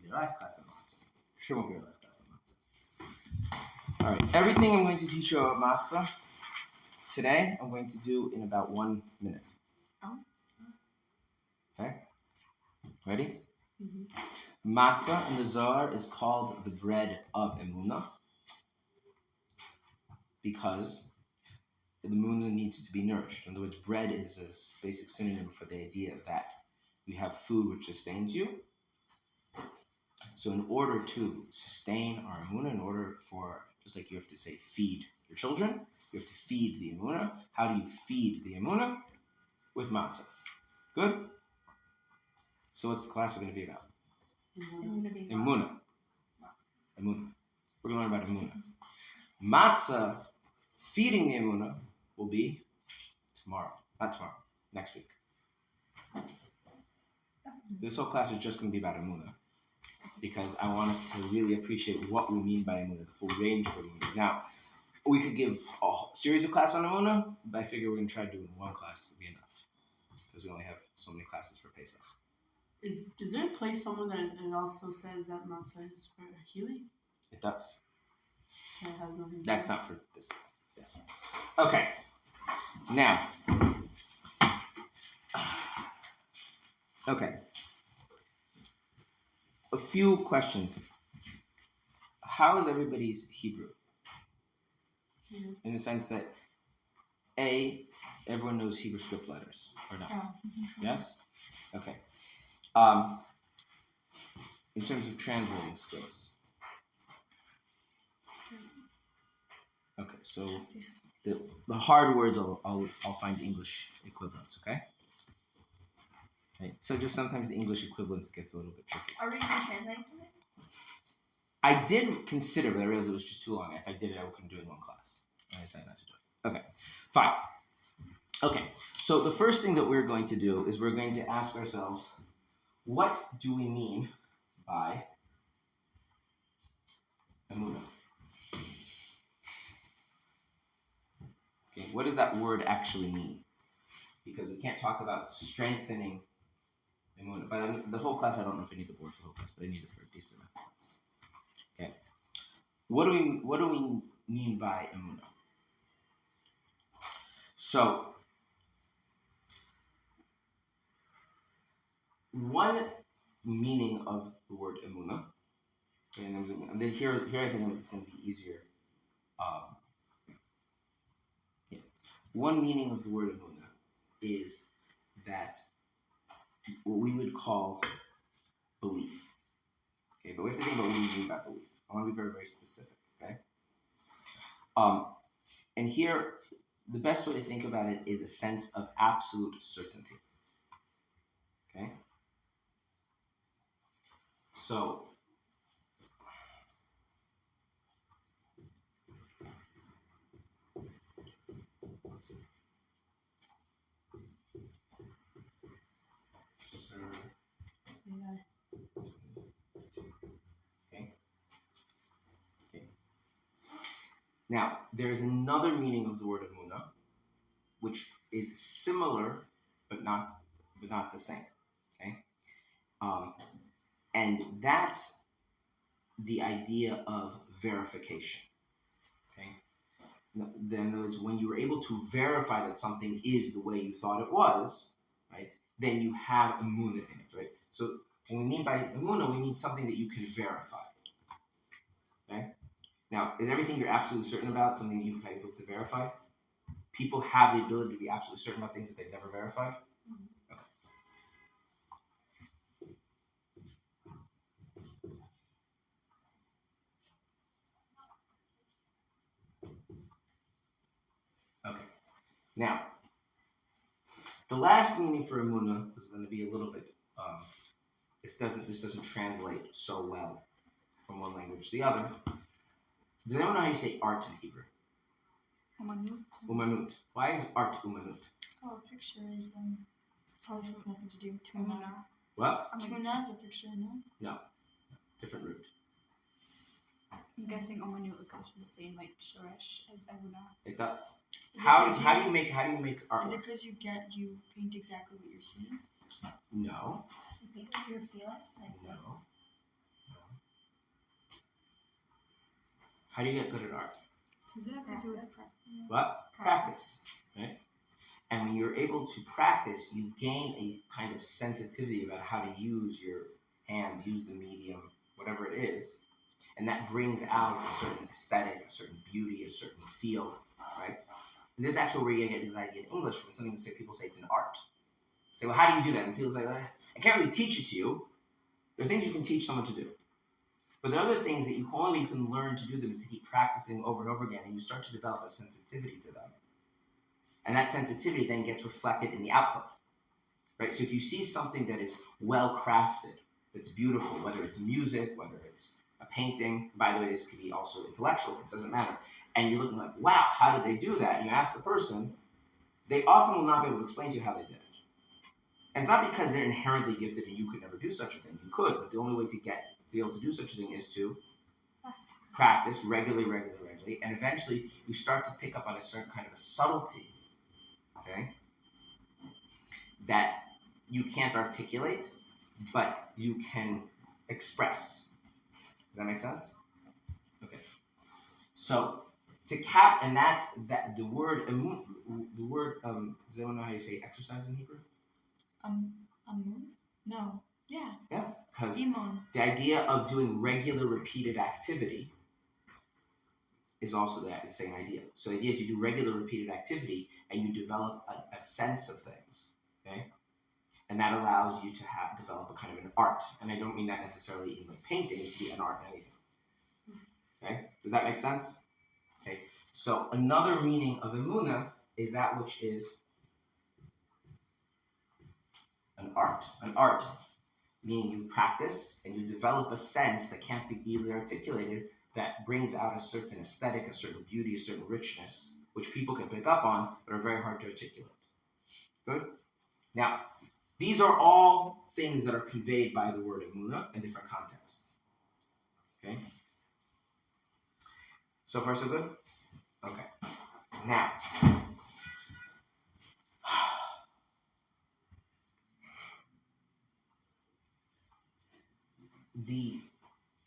your last class on matzah. For sure won't be your last class on matzah. All right, everything I'm going to teach you about matzah today, I'm going to do in about 1 minute. Okay? Ready? Mm-hmm. Matzah in the Zohar is called the bread of Emunah because the Emunah needs to be nourished. In other words, bread is a basic synonym for the idea that you have food which sustains you. So in order to sustain our Emunah, in order for, just like you have to say, feed your children, you have to feed the Emunah. How do you feed the Emunah? With matzah. Good? So what's the class going to be about? Emunah. Emunah. We're going to learn about Emunah. Matzah, feeding the Emunah, will be tomorrow. Not tomorrow. Next week. This whole class is just going to be about Emunah because I want us to really appreciate what we mean by Emunah, the full range of Emunah. Now, we could give a series of classes on Emunah, but I figure we're going to try to do it in one class to be enough because we only have so many classes for Pesach. Is there a place somewhere that it also says that matzah is for healing? It does. That has nothing. That's not for this. Yes. Okay. Now. Okay. A few questions. How is everybody's Hebrew? Mm-hmm. In the sense that, A, everyone knows Hebrew script letters, or not? Mm-hmm. Yes? Okay. In terms of translating skills. Okay, so the hard words I'll find English equivalents, okay? Right. So just sometimes the English equivalence gets a little bit tricky. Are we even translating something? I did consider, but I realized it was just too long. If I did it, I couldn't do it in one class. I decided not to do it. Okay, fine. Okay, so the first thing that we're going to do is we're going to ask ourselves, what do we mean by Emunah? Okay, what does that word actually mean? Because we can't talk about strengthening Emunah. But the whole class, I don't know if I need the board for the whole class, but I need it for a decent amount of class. Okay. What do we mean by Emunah? So, one meaning of the word Emunah, okay, and then here I think it's going to be easier. One meaning of the word Emunah is that what we would call belief. Okay, but we have to think about what we mean by belief. I want to be very, very specific, okay? And here, the best way to think about it is a sense of absolute certainty. Okay? So, now, there is another meaning of the word Emunah, which is similar, but not the same. Okay, and that's the idea of verification. Okay, then it's when you were able to verify that something is the way you thought it was, right? Then you have Emunah in it, right? So when we mean by Emunah, we mean something that you can verify. Okay. Now, is everything you're absolutely certain about something that you've been able to verify? People have the ability to be absolutely certain about things that they've never verified? Okay. Now, the last meaning for Emunah is going to be a little bit, this doesn't translate so well from one language to the other. Does anyone know how you say art in Hebrew? Umanut. Umanut. Why is art umanut? Oh, a picture is probably has nothing to do with Tuna. What? Tuna is a picture, no? No. Different root. I'm guessing Umanut comes from the same like shoresh as Emunah. It does. How do you make art? Is it because you paint exactly what you're seeing? No. You paint what you're feeling? No. How do you get good at art? Does it have to do with Practice. What? Practice, right? And when you're able to practice, you gain a kind of sensitivity about how to use your hands, use the medium, whatever it is. And that brings out a certain aesthetic, a certain beauty, a certain feel, right? And this is actually where you get the idea in English when something people say it's an art. Say, well, how do you do that? And people say, well, I can't really teach it to you. There are things you can teach someone to do. But there are other things that only way you can learn to do them is to keep practicing over and over again, and you start to develop a sensitivity to them. And that sensitivity then gets reflected in the output, right? So if you see something that is well crafted, that's beautiful, whether it's music, whether it's a painting, by the way, this could be also intellectual, it doesn't matter, and you're looking like, wow, how did they do that? And you ask the person, they often will not be able to explain to you how they did it. And it's not because they're inherently gifted and you could never do such a thing. You could, but the only way to be able to do such a thing is to practice regularly, and eventually you start to pick up on a certain kind of a subtlety, okay, that you can't articulate, but you can express. Does that make sense? Okay. So and that's that the word. Does anyone know how you say exercise in Hebrew? No. Yeah. Yeah, because Imon. the idea of doing regular, repeated activity is also the same idea. So the idea is you do regular, repeated activity, and you develop a sense of things, okay? And that allows you to develop a kind of an art. And I don't mean that necessarily in like painting, it could be an art in anything. Okay? Does that make sense? Okay. So another meaning of emunah is that which is an art. An art, meaning you practice and you develop a sense that can't be easily articulated, that brings out a certain aesthetic, a certain beauty, a certain richness, which people can pick up on, but are very hard to articulate. Good? Now, these are all things that are conveyed by the word emunah in different contexts. Okay? So far, so good? Okay. Now,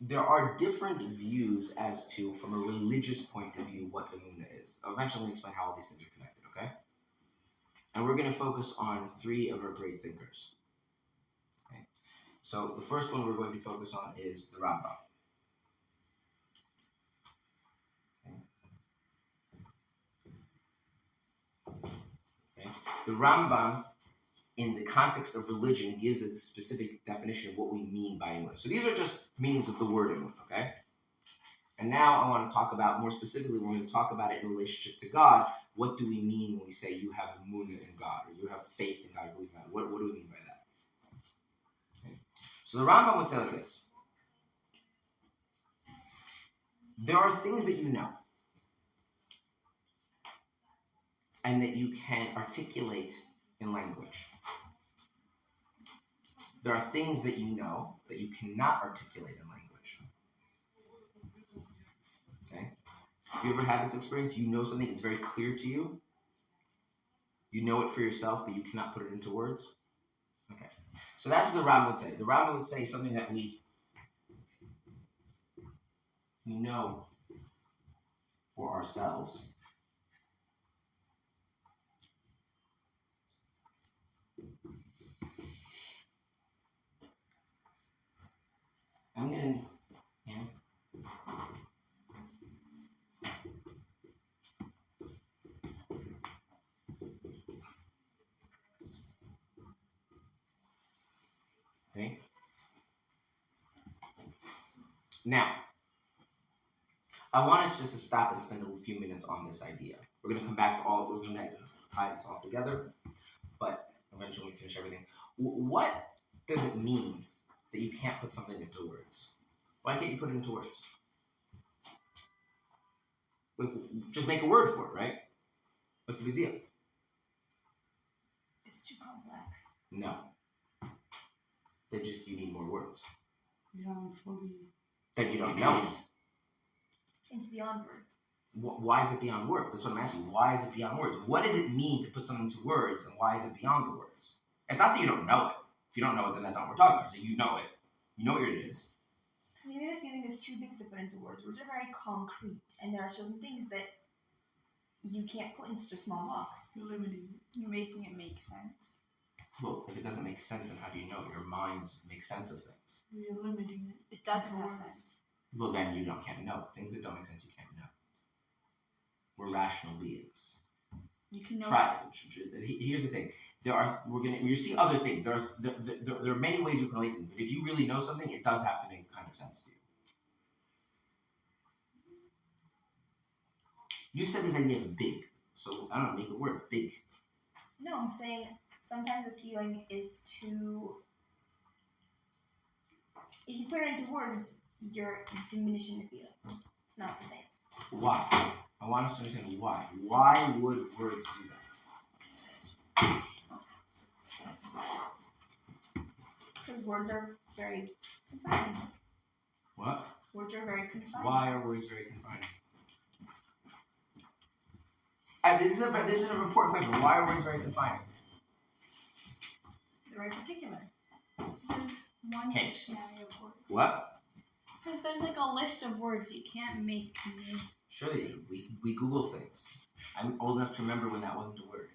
there are different views as to, from a religious point of view, what emunah is. I'll eventually explain how all these things are connected, okay? And we're going to focus on three of our great thinkers. Okay? So the first one we're going to focus on is the Rambam. Okay? The Rambam, in the context of religion, gives a specific definition of what we mean by emunah. So these are just meanings of the word emunah, okay? And now I want to talk about, more specifically, we're going to talk about it in relationship to God. What do we mean when we say you have emunah in God, or you have faith in God, you believe in God? What do we mean by that? Okay. So the Rambam would say like this. There are things that you know, and that you can articulate in language. There are things that you know that you cannot articulate in language. Okay? Have you ever had this experience? You know something, it's very clear to you. You know it for yourself, but you cannot put it into words. Okay. So that's what the Rambam would say. The Rambam would say something that we know for ourselves. I'm going to... Yeah. Okay. Now, I want us just to stop and spend a few minutes on this idea. We're going to come back to we're going to tie this all together, but eventually we finish everything. What does it mean that you can't put something into words? Why can't you put it into words? Just make a word for it, right? What's the big deal? It's too complex. No. You need more words. Yeah, fully. Then you don't know it. It's beyond words. Why is it beyond words? That's what I'm asking you. Why is it beyond words? What does it mean to put something into words, and why is it beyond the words? It's not that you don't know it. If you don't know it, then that's not what we're talking about. So you know it. You know what it is. maybe the feeling is too big to put into words. Words are very concrete, and there are certain things that you can't put into such a small box. You're limiting it. You're making it make sense. Well, if it doesn't make sense, then how do you know? Your minds make sense of things. You're limiting it. It doesn't have Words. sense. Well, then you can't know. Things that don't make sense, you can't know. We're rational beings. You can know. Try. Here's the thing. You see other things. There are many ways you can relate them. But if you really know something, it does have to make kind of sense to you. You said this idea of big. So, I don't know, make a word. Big. No, I'm saying sometimes a feeling is too... If you put it into words, you're diminishing the feeling. It's not the same. Why? I want us to understand why. Why would words do that? Because words are very confining. What? Words are very confining. Why are words very confining? This is an important question. Why are words very confining? They're very particular. There's one Okay. dictionary of words. What? Because there's like a list of words you can't make new. Surely we Google things. I'm old enough to remember when that wasn't a word.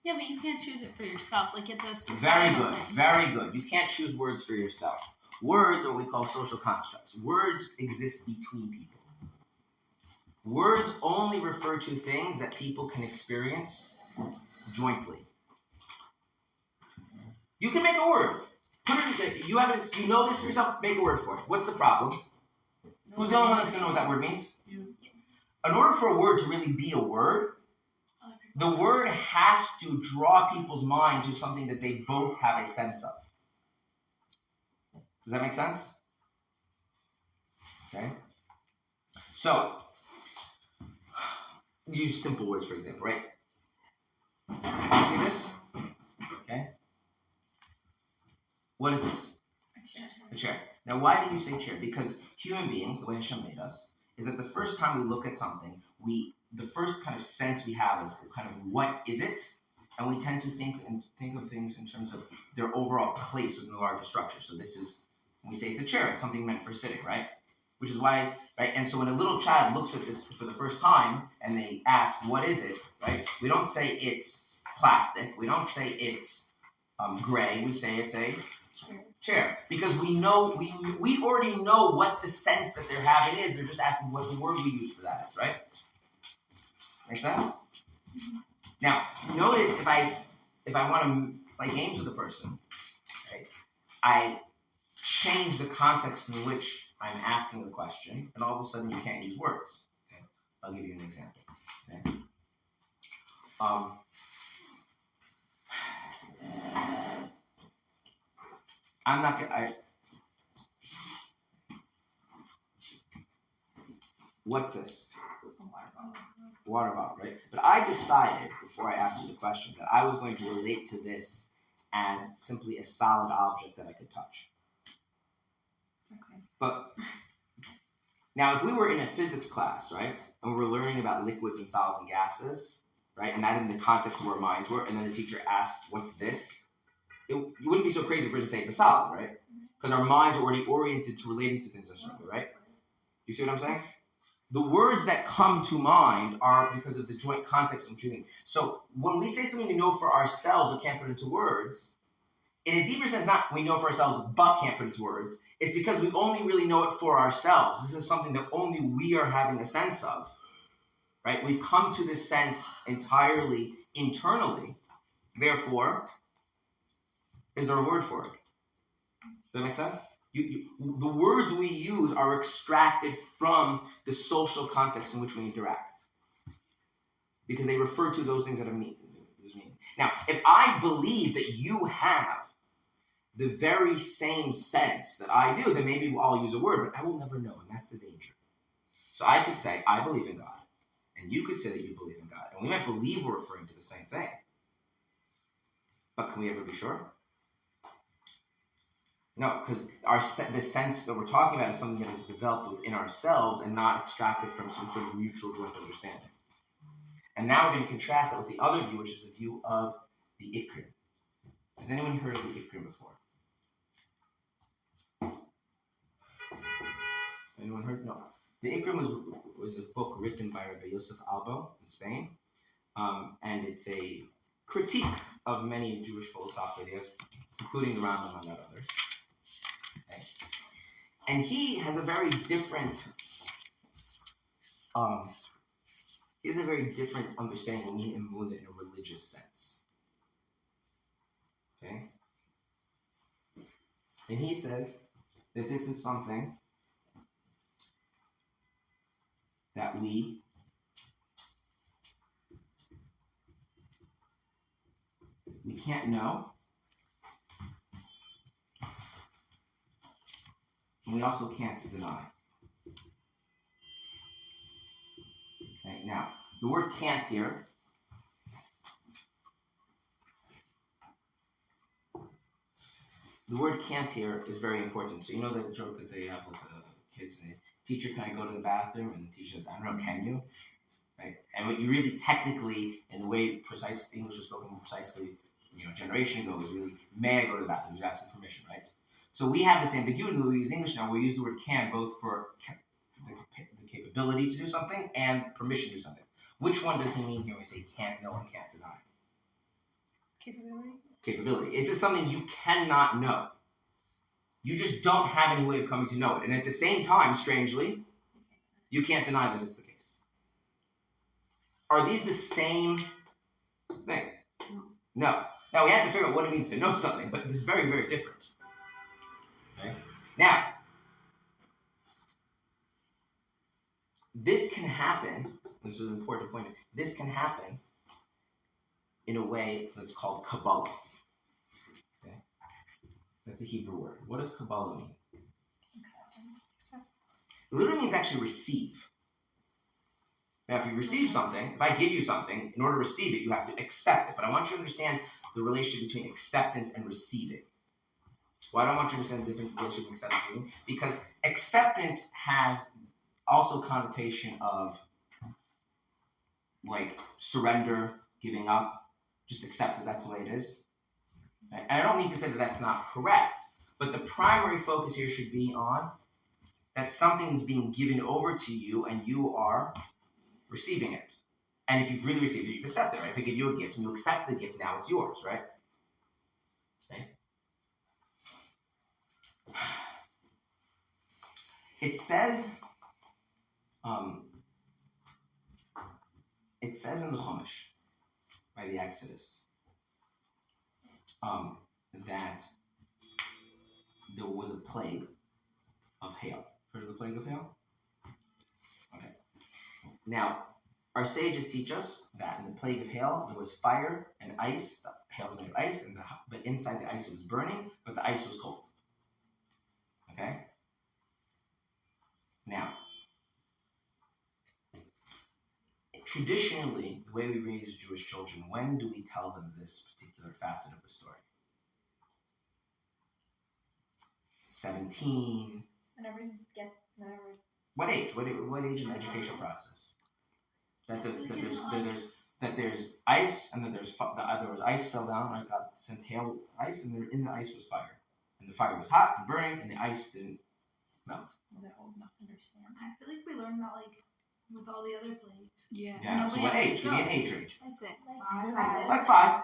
Yeah, but you can't choose it for yourself. Like it's a Very societal good. thing. Very good. You can't choose words for yourself. Words are what we call social constructs. Words exist between people. Words only refer to things that people can experience jointly. You can make a word. You know this for yourself. Make a word for it. What's the problem? Who's the only one that's gonna know what that word means? You. In order for a word to really be a word, the word has to draw people's mind to something that they both have a sense of. Does that make sense? Okay. So, use simple words, for example, right? You see this? Okay. What is this? A chair. Now, why do you say chair? Because human beings, the way Hashem made us, is that the first time we look at something, the first kind of sense we have is kind of what is it? And we tend to think of things in terms of their overall place within the larger structure. So this is, when we say it's a chair, it's something meant for sitting, right? Which is why, right? And so when a little child looks at this for the first time and they ask, what is it, right? We don't say it's plastic. We don't say it's gray. We say it's a chair. Because we know, we already know what the sense that they're having is. They're just asking what the word we use for that is, right? Make sense? Mm-hmm. Now, notice if I want to play games with a person, right? I change the context in which I'm asking the question, and all of a sudden you can't use words. Okay? I'll give you an example. Okay? I'm not gonna. What's this? Water bottle, right? But I decided before I asked you the question that I was going to relate to this as simply a solid object that I could touch. Okay. But now, if we were in a physics class, right, and we were learning about liquids and solids and gases, right, and that in the context of where our minds were, and then the teacher asked, "What's this?" You wouldn't be so crazy if we were to say it's a solid, right? Because our minds are already oriented to relating to things a certain way, right? You see what I'm saying? The words that come to mind are because of the joint context of choosing. So when we say something we know for ourselves but can't put into words, in a deeper sense, not we know for ourselves but can't put into words. It's because we only really know it for ourselves. This is something that only we are having a sense of, right? We've come to this sense entirely internally. Therefore, is there a word for it? Does that make sense? The words we use are extracted from the social context in which we interact. Because they refer to those things that have meaning. Now, if I believe that you have the very same sense that I do, then maybe I'll use a word, but I will never know, and that's the danger. So I could say, I believe in God. And you could say that you believe in God. And we might believe we're referring to the same thing. But can we ever be sure? No, because the sense that we're talking about is something that is developed within ourselves and not extracted from some sort of mutual joint understanding. And now we're going to contrast that with the other view, which is the view of the Ikrim. Has anyone heard of the Ikrim before? Anyone heard? No. The Ikrim was a book written by Rabbi Yosef Albo in Spain, and it's a critique of many Jewish philosophical ideas, including the Rambam, among others. Okay. And he has a very different understanding when we emunah in a religious sense. Okay? And he says that this is something that we can't know. And we also can't deny. Okay, now, the word can't here is very important. So you know that joke that they have with kids, and the teacher, can I go to the bathroom? And the teacher says, I don't know, can you? Right? And what you really technically, in the way precise English was spoken precisely, a generation ago, was really, may I go to the bathroom? You're asking permission, right? So we have this ambiguity when we use English now. We use the word can both for the capability to do something and permission to do something. Which one does he mean here when we say can't know and can't deny? Capability. Is this something you cannot know? You just don't have any way of coming to know it. And at the same time, strangely, you can't deny that it's the case. Are these the same thing? No. Now, we have to figure out what it means to know something, but it's very, very different. Okay? Now, this can happen, this is an important point, this can happen in a way that's called Kabbalah. Okay? That's a Hebrew word. What does Kabbalah mean? Acceptance. It literally means actually receive. Now, if you receive something, if I give you something, in order to receive it, you have to accept it. But I want you to understand the relationship between acceptance and receiving. Why do I want you to understand the different relationship between acceptance and receiving? Because acceptance has also connotation of like surrender, giving up, just accept that that's the way it is. And I don't mean to say that that's not correct, but the primary focus here should be on that something is being given over to you and you are receiving it. And if you've really received it, you've accepted it, right? If I give you a gift and you accept the gift, now it's yours, right? Okay. It says in the Chumash, by the Exodus, that there was a plague of hail. Heard of the plague of hail? Okay. Now, our sages teach us that in the plague of hail, there was fire and ice. The hail was made of ice, but inside the ice was burning, but the ice was cold. Okay? Now, traditionally, the way we raise Jewish children, when do we tell them this particular facet of the story? 17. What age? What age in the educational process? That there's ice, and then there was ice fell down. Right? God sent hail, ice, and in the ice was fire, and the fire was hot and burning, and the ice didn't melt. Well, they're old enough to understand. I feel like we learned that with all the other plagues. Yeah. So what age? Give me an age range. I said Like five.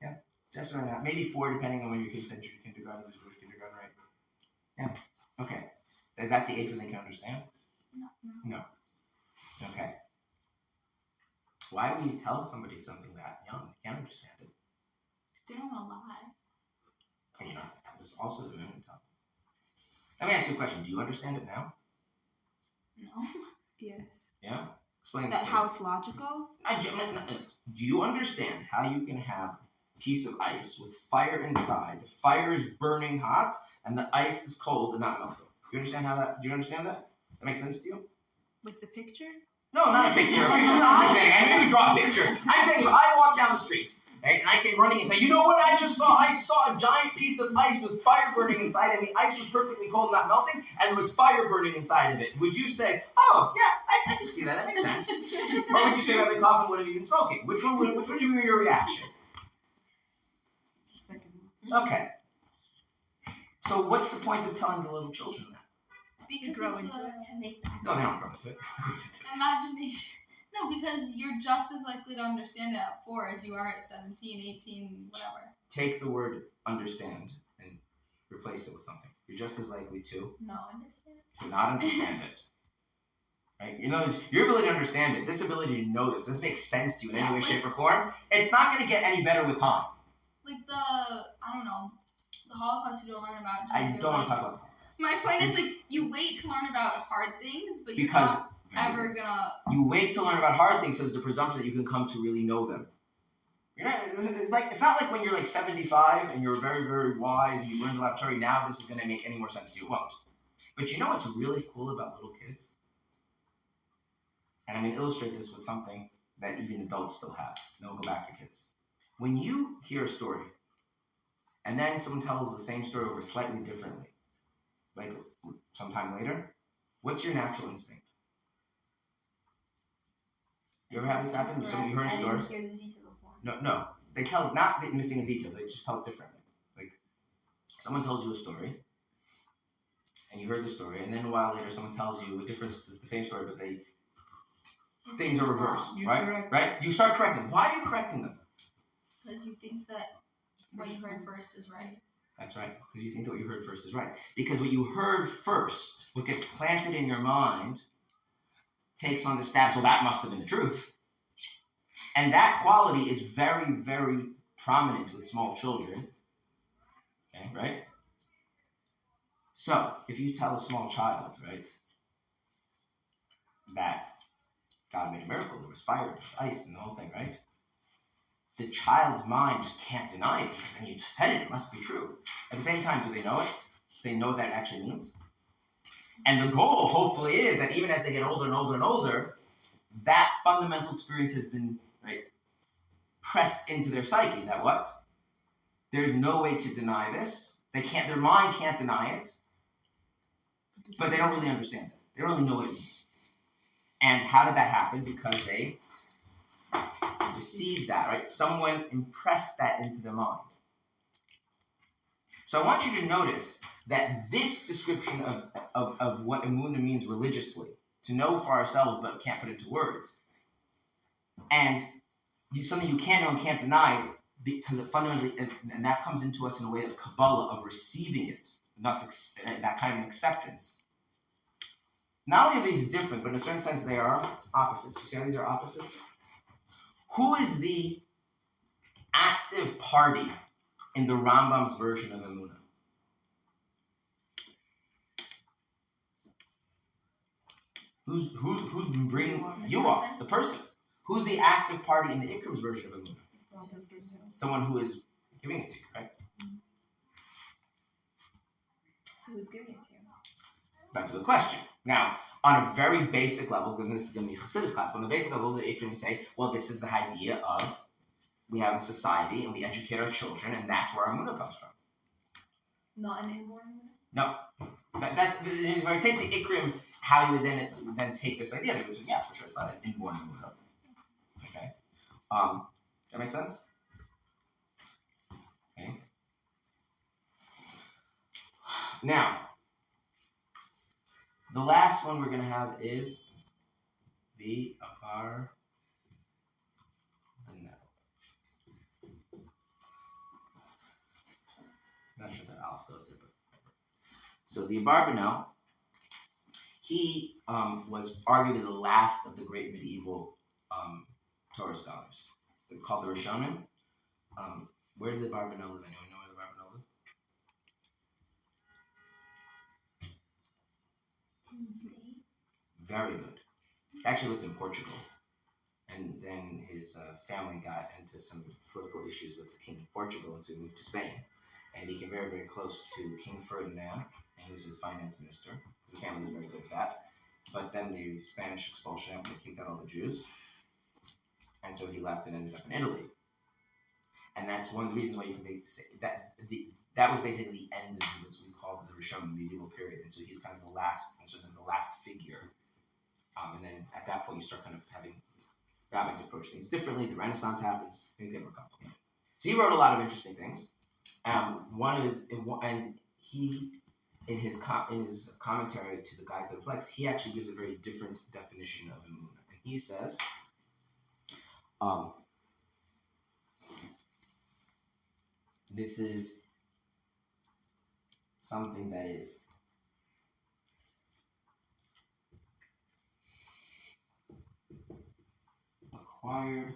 Yeah. Just around that. Maybe 4, depending on when your kids enter kindergarten. If it's Jewish kindergarten, right? Yeah. Okay. Is that the age when they can understand? No. Okay. Why would you tell somebody something that young? They can't understand it. They don't want to lie. There's also the women tell. Let me ask you a question. Do you understand it now? No. Yes. Yeah? Explain that this. How it's logical? Do you understand how you can have a piece of ice with fire inside, the fire is burning hot, and the ice is cold and not melting? Do you understand that? That makes sense to you? With the picture? No, not a picture. A picture's not what I'm saying. I didn't draw a picture. I'm saying if I walk down the street, right, and I came running and say, you know what I just saw? I saw a giant piece of ice with fire burning inside, and the ice was perfectly cold, not melting, and there was fire burning inside of it. Would you say, oh, yeah, I can see that. That makes sense. Or would you say, Rabbi Kaufmann would have even spoken? Which one would be your reaction? Second one. Okay. So what's the point of telling the little children that? Because grow it's into a it. To make that. No, they don't grow into it. imagination. No, because you're just as likely to understand it at 4 as you are at 17, 18, whatever. Take the word understand and replace it with something. You're just as likely to Not understand. not understand it. Right? You know, your ability to understand it, this ability to know this makes sense to you in any way, shape, or form. It's not going to get any better with time. Like the Holocaust you don't learn about until I you're don't want like, to talk about that. My point is, like, you wait to learn about hard things, but you're Because not ever gonna... you wait to learn about hard things, so there's the presumption that you can come to really know them. You're not, it's not like when you're like 75 and you're very, very wise and you learned a lot of Torah, now this is going to make any more sense to you. It won't. But you know what's really cool about little kids? And I'm going to illustrate this with something that even adults still have. Then we'll go back to kids. When you hear a story, and then someone tells the same story over slightly differently, like sometime later, what's your natural instinct? You ever have this happen? You heard a story? I didn't hear the detail before. No. They tell not missing a detail. They just tell it differently. Like someone tells you a story, and you heard the story, and then a while later, someone tells you the same story, but things are reversed, right? Right? You start correcting. Why are you correcting them? Because you think that what you heard first is right. That's right. Because you think that what you heard first is right. Because what you heard first, what gets planted in your mind, takes on the status, well, that must have been the truth. And that quality is very, very prominent with small children. Okay, right? So, if you tell a small child, right, that God made a miracle, there was fire, there was ice, and the whole thing, right? The child's mind just can't deny it because then you just said it, it must be true. At the same time, do they know it? They know what that actually means? And the goal, hopefully, is that even as they get older and older and older, that fundamental experience has been pressed into their psyche. That what? There's no way to deny this. Their mind can't deny it, but they don't really understand it. They don't really know what it means. And how did that happen? Because they received that, right? Someone impressed that into their mind. So I want you to notice that this description of what emunah means religiously, to know for ourselves but can't put into words, and something you can't know and can't deny, because it fundamentally, and that comes into us in a way of Kabbalah, of receiving it, and thus that kind of an acceptance. Not only are these different, but in a certain sense they are opposites. You see how these are opposites? Who is the active party in the Rambam's version of emunah? Who's bringing you up? The person. Who's the active party in the Ikrim's version of emunah? Someone who is giving it to you, right? So who's giving it to you? That's a good question. Now, on a very basic level, and this is going to be a Chassidus class, but on the basic level, the Ikrim say, well, this is the idea of we have a society and we educate our children, and that's where our emunah comes from. Not an inborn emunah? No. If I take the Ikrim, how you would then take this idea, they would say, yeah, for sure, it's not an inborn emunah. Okay? That makes sense? Okay. Now, the last one we're going to have is the Abar Benel. I'm not sure that Aleph goes there, but so the Abar Benel, he was arguably the last of the great medieval Torah scholars. They're called the Rishonim. Where did the Abar Benel live? Anyone know where the Abar Benel lived? Very good. He actually lived in Portugal. And then his family got into some political issues with the King of Portugal, and so he moved to Spain. And he became very, very close to King Ferdinand, and he was his finance minister. His family was very good at that. But then the Spanish expulsion happened, they kicked out all the Jews. And so he left and ended up in Italy. And that's one of the reasons why you can say that that was basically the end of what we call the Rishonim medieval period. And so he's kind of the last, and sort of the last figure. And then at that point, you start kind of having rabbis approach things differently. The Renaissance happens, things get more complicated. So he wrote a lot of interesting things. One of it, and he in his commentary to the Guide to the Plex, he actually gives a very different definition of emunah. And he says, this is something that is acquired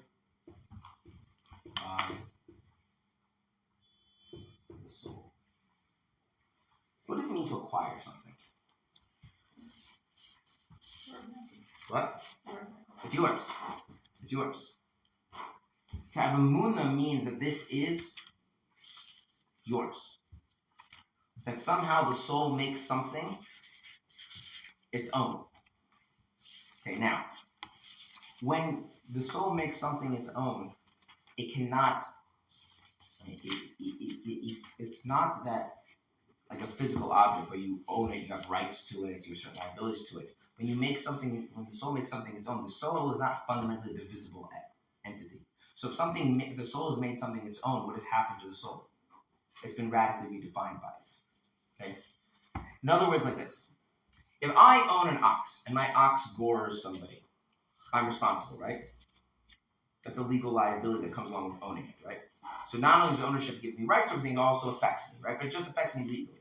by the soul. What does it mean to acquire something? What? It's yours. It's yours. To have emunah means that this is yours. That somehow the soul makes something its own. Okay, now, when the soul makes something its own, it cannot, it's not that like a physical object where you own it, you have rights to it, you have certain liabilities to it. When the soul makes something its own, the soul is not fundamentally a divisible entity. So if the soul has made something its own, what has happened to the soul? It's been radically redefined by it. Okay? In other words, like this. If I own an ox and my ox gores somebody, I'm responsible, right? That's a legal liability that comes along with owning it, right? So not only does ownership give me rights, everything also affects me, right? But it just affects me legally.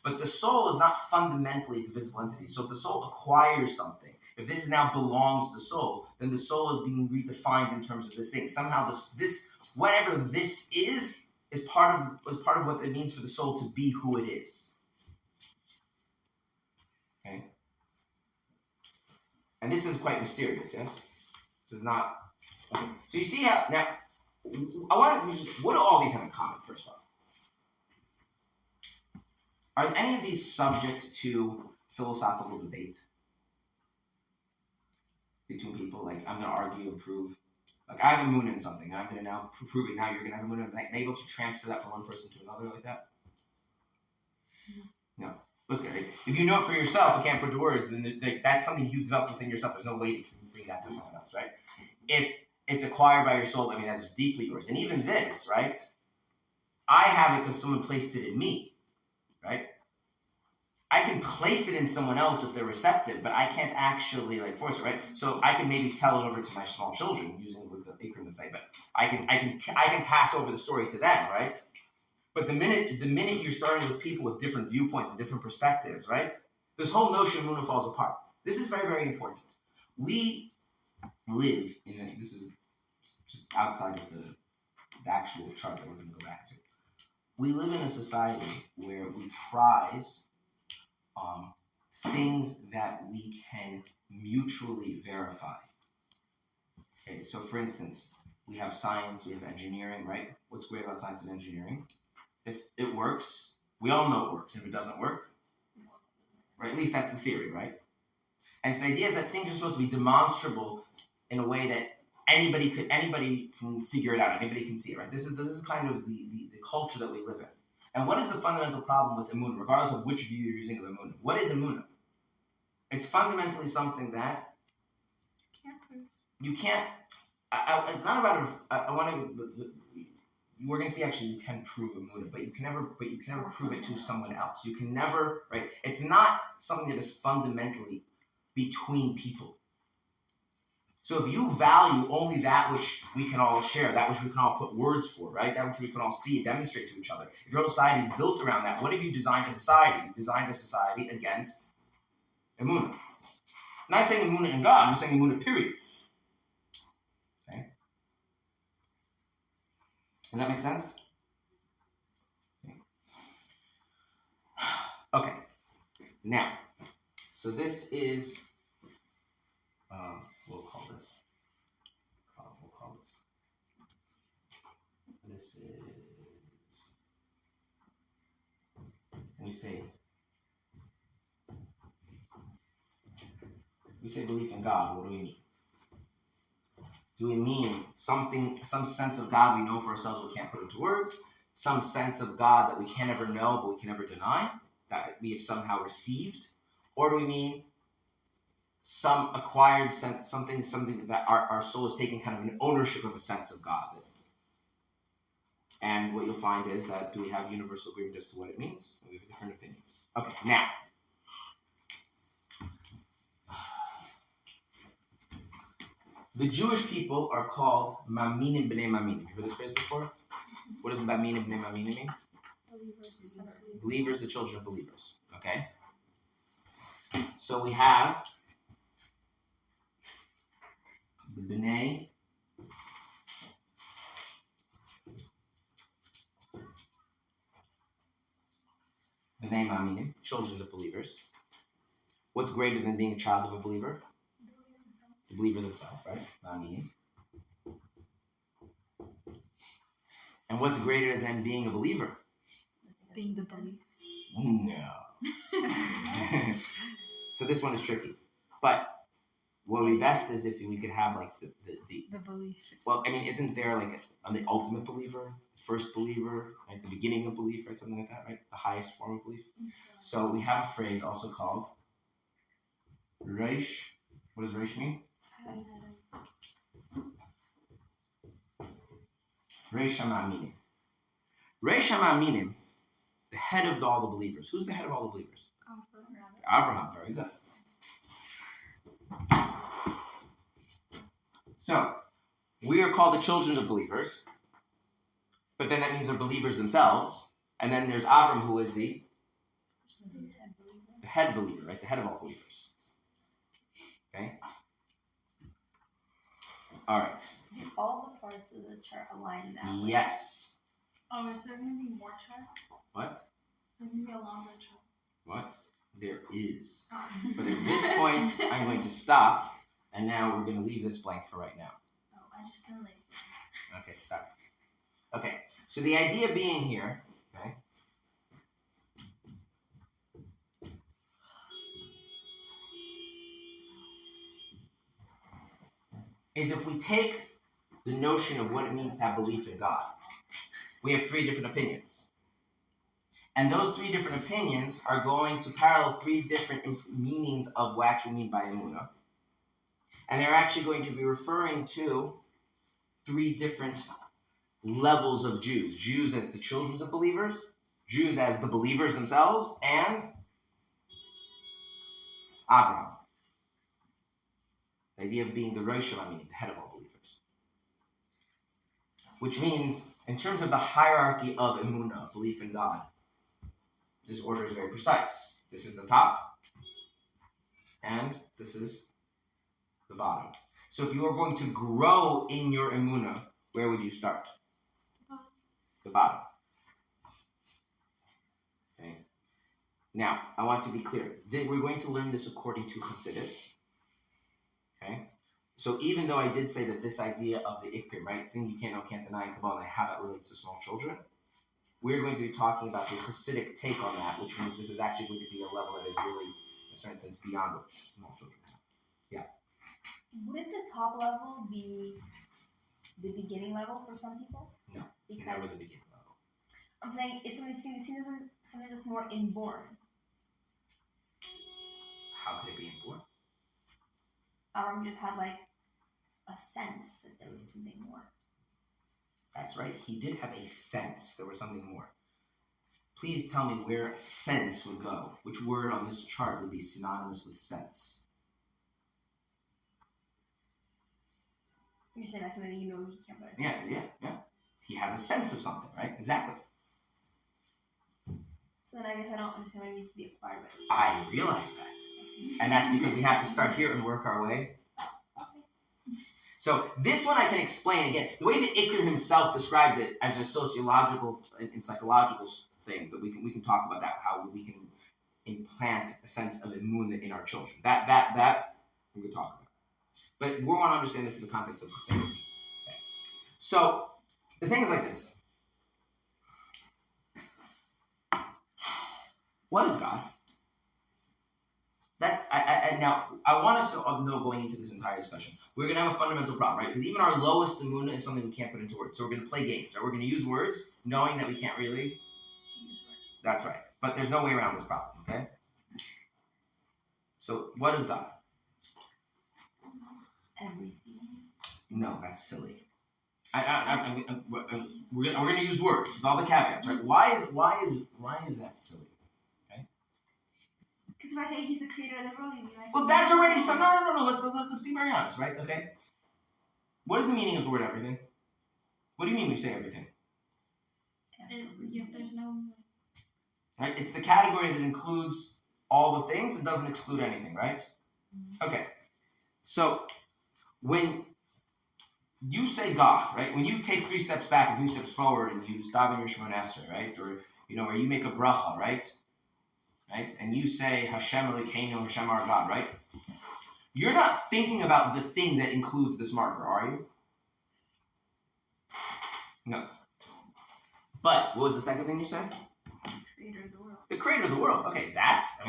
But the soul is not fundamentally a divisible entity. So if the soul acquires something, if this now belongs to the soul, then the soul is being redefined in terms of this thing. Somehow this whatever this is part of what it means for the soul to be who it is. Okay? And this is quite mysterious, yes? This is not... Okay. So you see how... Now, what do all these have in common, first off? Are any of these subject to philosophical debate between people? Like, I'm going to argue and prove. Like, I have a emunah in something. I'm going to now prove it. Now you're going to have a emunah. Am I able to transfer that from one person to another like that? No. Listen, if you know it for yourself, you can't put the words, then that's something you developed within yourself. There's no way to bring that to someone else, right? If it's acquired by your soul, I mean, that's deeply yours. And even this, right? I have it because someone placed it in me, right? I can place it in someone else if they're receptive, but I can't actually force it, right? So I can maybe tell it over to my small children using with the Ikrim site, but I can pass over the story to them, right? But the minute you're starting with people with different viewpoints and different perspectives, right? This whole notion of Emunah falls apart. This is very, very important. We live this is just outside of the actual chart that we're going to go back to. We live in a society where we prize things that we can mutually verify. Okay, so for instance, we have science, we have engineering, right? What's great about science and engineering? If it works, we all know it works. If it doesn't work, right? At least that's the theory, right? And so the idea is that things are supposed to be demonstrable in a way that anybody can figure it out, anybody can see it, right? This is kind of the culture that we live in. And what is the fundamental problem with emunah, regardless of which view you're using of emunah? What is emunah? It's fundamentally something that you can't. It's not about. I want to. We're going to see actually you can prove emunah, but you can never prove it to someone else. You can never, right? It's not something that is fundamentally between people. So if you value only that which we can all share, that which we can all put words for, right? That which we can all see and demonstrate to each other. If your whole society is built around that, what have you designed a society? You designed a society against emunah. I'm not saying emunah in God, I'm just saying emunah, period. Okay? Does that make sense? Okay. Now, so this is, we'll call this. This is, we say belief in God. What do we mean? Do we mean some sense of God we know for ourselves we can't put into words? Some sense of God that we can never know but we can never deny, that we have somehow received? Or do we mean some acquired sense, something that our soul is taking kind of an ownership of a sense of God? And what you'll find is that we have universal agreement as to what it means, and we have different opinions. Okay, now. The Jewish people are called Maminim B'nei Maminim. You heard this phrase before? What does Maminim B'nei Maminim mean? Believers, the children of believers. Okay? So we have the B'nei Maminim, children of believers. What's greater than being a child of a believer? The believer themselves, right? Maminim. And what's greater than being a believer? Being the believer. No. So this one is tricky. But what would be best is if we could have like the belief. Well, I mean, isn't there like the ultimate believer, the first believer, right? The beginning of belief, right? Something like that, right? The highest form of belief. So we have a phrase also called Reish. What does Reish mean? Reish HaMa'aminim. Reish HaMa'aminim, the head of all the believers. Who's the head of all the believers? Avraham. Very good. So, we are called the children of believers, but then that means they're believers themselves. And then there's Avram, who is the head believer, right? The head of all believers. Okay? All right. Do all the parts of the chart align that way? Yes. Oh, is there going to be more chart? What? There's going to be a longer chart. What? There is. Oh. But at this point, I'm going to stop, and now we're going to leave this blank for right now. Oh, I just didn't like. Okay, sorry. Okay, so the idea being here, okay, is if we take the notion of what it means to have belief in God, we have three different opinions. And those three different opinions are going to parallel three different meanings of what actually mean by Emunah. And they're actually going to be referring to three different levels of Jews. Jews as the children of believers, Jews as the believers themselves, and Avraham. The idea of being the Rosh Hashanah, the head of all believers. Which means, in terms of the hierarchy of Emunah, belief in God, this order is very precise. This is the top, and this is the bottom. So if you are going to grow in your Emunah, where would you start? The bottom. Okay. Now, I want to be clear. We're going to learn this according to Hasidus. Okay. So even though I did say that this idea of the ikrim, right, thing you can't know, can't deny, and Kabbalah, and how that relates to small children, we're going to be talking about the Hasidic take on that, which means this is actually going to be a level that is really, in a certain sense, beyond what small children have. Yeah. Wouldn't the top level be the beginning level for some people? No, it's never the beginning level. I'm saying it's something seen as something that's more inborn. How could it be inborn? Avram just had like a sense that there was something more. That's right. He did have a sense there was something more. Please tell me where sense would go. Which word on this chart would be synonymous with sense? You're saying that's something that you know he can't put into words. Yeah. He has a sense of something, right? Exactly. So then I guess I don't understand what it needs to be acquired by this. I realize that. And that's because we have to start here and work our way. So this one I can explain again. The way that Ikrim himself describes it as a sociological and psychological thing, but we can talk about that, how we can implant a sense of emunah in our children. That we can talk about. But we want to understand this in the context of the things. Okay. So the thing is like this. What is God? Now I want us to know going into this entire discussion, we're gonna have a fundamental problem, right? Because even our lowest emunah is something we can't put into words. So we're gonna play games, right? We're gonna use words, knowing that we can't really use words. That's right. But there's no way around this problem, okay? So what is God? Everything. No, that's silly. We're going to use words with all the caveats, right? Why is that silly? Because if I say he's the creator of the world, you'd be like, Well, that's already some. No. Let's be very honest, right? Okay. What is the meaning of the word everything? What do you mean when you say everything? There's no. Right? It's the category that includes all the things and doesn't exclude anything, right? Okay. So when you say God, right? When you take 3 steps back and 3 steps forward and you daven your Shemona Esrei, right? Or or you make a bracha, right? Right? And you say Hashem Elokeinu, Hashem our God, right? You're not thinking about the thing that includes this marker, are you? No. But what was the second thing you said? creator of the world. The creator of the world. Okay, that's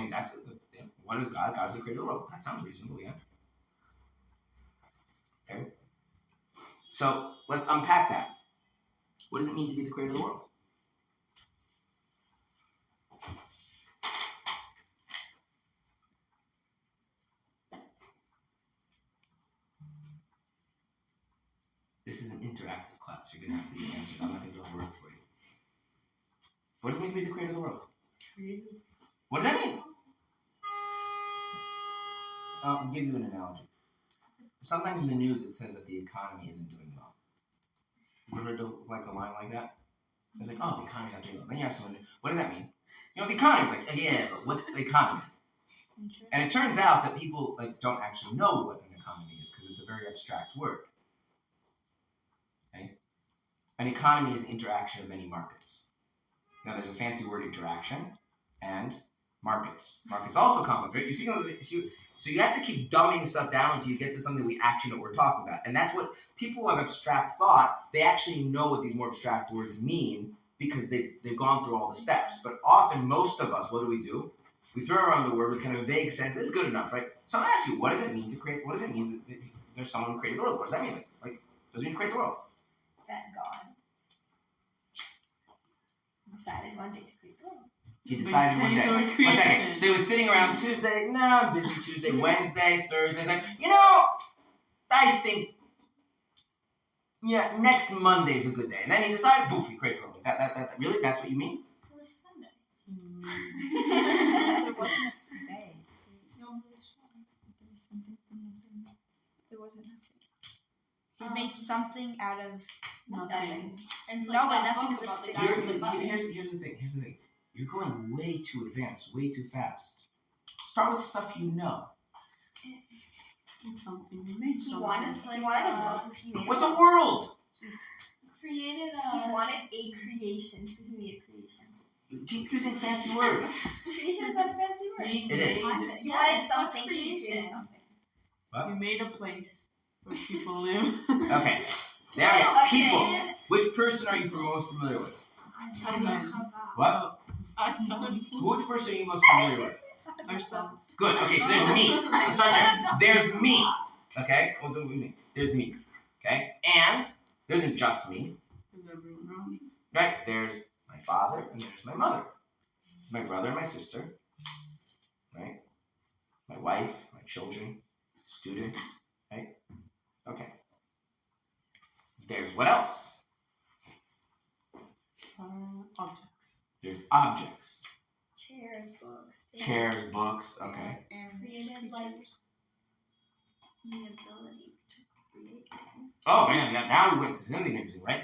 what is God? God is the creator of the world. That sounds reasonable, yeah. Okay. So let's unpack that. What does it mean to be the creator of the world? This is an interactive class. You're going to have to give answers. I'm not going to do a word for you. What does it mean to be the creator of the world? Creator. What does that mean? I'll give you an analogy. Sometimes in the news it says that the economy isn't doing well. You ever heard a line like that? It's like, oh, the economy's not doing well. Then you ask someone, what does that mean? The economy's like, yeah, but what's the economy? And it turns out that people don't actually know what an economy is because it's a very abstract word. Okay? An economy is the interaction of many markets. Now, there's a fancy word, interaction, and markets. Markets also complex, right? You see, so you have to keep dumbing stuff down until you get to something we actually know what we're talking about. And that's what people who have abstract thought, they actually know what these more abstract words mean because they've gone through all the steps. But often, most of us, what do? We throw around the word with kind of a vague sense. It's good enough, right? So I'm going to ask you, what does it mean to create? What does it mean that there's someone who created the world? What does that mean? Does it mean create the world? That God decided one day to create the world. He decided one day. One second. So he was sitting around Tuesday. No, I'm busy Tuesday, Wednesday, Thursday. He's like, I think, next Monday's a good day. And then he decided, poof, he created the world. That really? That's what you mean? It was Sunday. There wasn't a Sunday. There wasn't nothing. He made something out of nothing. And it's No, like but that nothing book is about the a guy with the button. Here's the thing. You're going way too advanced, way too fast. Start with stuff you know. Something you made. He wanted a world, so he made What's a world? Created He wanted a creation, so he made a creation. Keep using fancy words. Creation is not a fancy word. It is. He wanted something, so he created something. You made a place where people live. Okay. There we go. Okay. People. Which person are you most familiar with? What? Which person are you most familiar with? Ourselves. Good. Okay, so there's me. Let's start there. There's me. Okay? What do we mean? There's me. Okay? And there isn't just me. There's everyone around. Right? There's my father and there's my mother. My brother and my sister. Right? My wife, my children, students. Right? Okay. There's what else? Objects. There's objects. Chairs, books. Chairs, books. Okay. And created the ability to create things. Oh man, now we went to something interesting, right?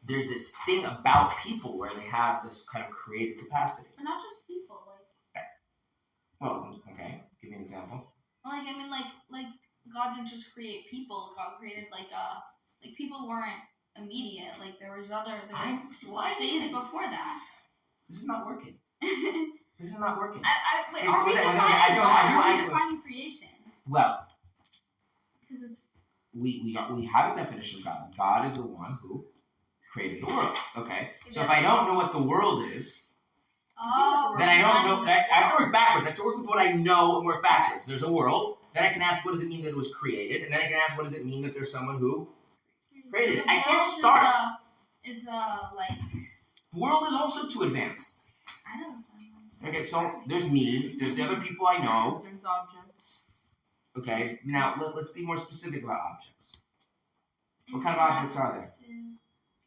There's this thing about people where they have this kind of creative capacity. But not just people, Well, okay. Give me an example. like God didn't just create people. God created people weren't immediate. Like there was days before that. This is not working. This is not working. Wait, are we defining creation? Well, Because it's we have a definition of God. God is the one who created the world. Okay. So if I don't know what the world is, then I don't know. I have to work backwards. I have to work with what I know and work backwards. There's a world. Then I can ask, what does it mean that it was created? And then I can ask, what does it mean that there's someone who created it? I can't start. World is also too advanced. I know. Okay, so there's me. There's the other people I know. There's objects. Okay, now let's be more specific about objects. What kind of objects are there?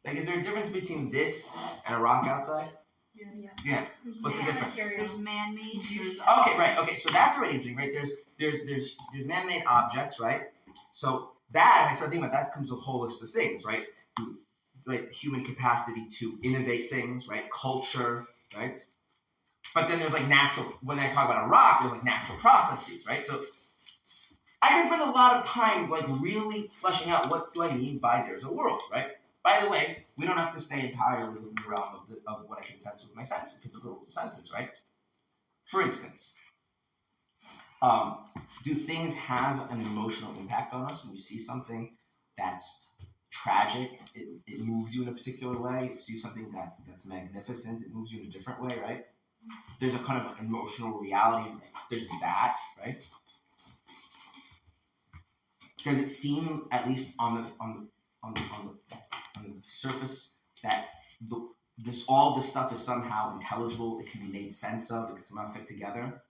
Like, is there a difference between this and a rock outside? Yes. Yeah. What's the difference? There's man-made. Okay, right. Okay, so that's already interesting, right? There's man-made objects, right? So that, I start thinking about that comes with a whole list of things, right? Right, human capacity to innovate things, right? Culture, right? But then there's like natural. When I talk about a rock, there's like natural processes, right? So I can spend a lot of time like really fleshing out what do I mean by there's a world, right? By the way, we don't have to stay entirely within the realm of what I can sense with my senses, physical senses, right? For instance, do things have an emotional impact on us when you see something that's tragic? It moves you in a particular way. If you see something that's magnificent, it moves you in a different way, right? There's a kind of emotional reality. There's that, right? Does it seem, at least on the surface, that all this stuff is somehow intelligible? It can be made sense of. It can somehow fit together.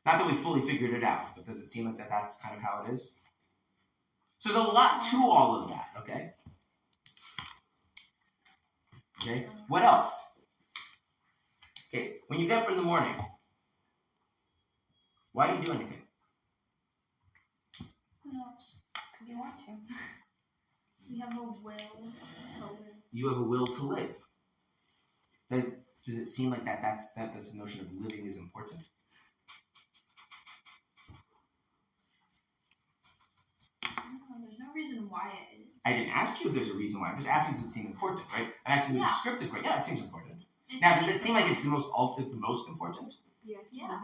Not that we fully figured it out, but does it seem like that's kind of how it is? So there's a lot to all of that. Okay. Okay. What else? Okay. When you get up in the morning, why do you do anything? Who knows? Because you want to. We have a will to live. You have a will to live. Does it seem like that's the notion of living is important? I don't know. There's no reason why it is. I didn't ask you if there's a reason why. I'm just asking, does it seem important, right? I'm asking you descriptive, right? Yeah, it seems important. Now, does it seem like it's the most important? Yeah.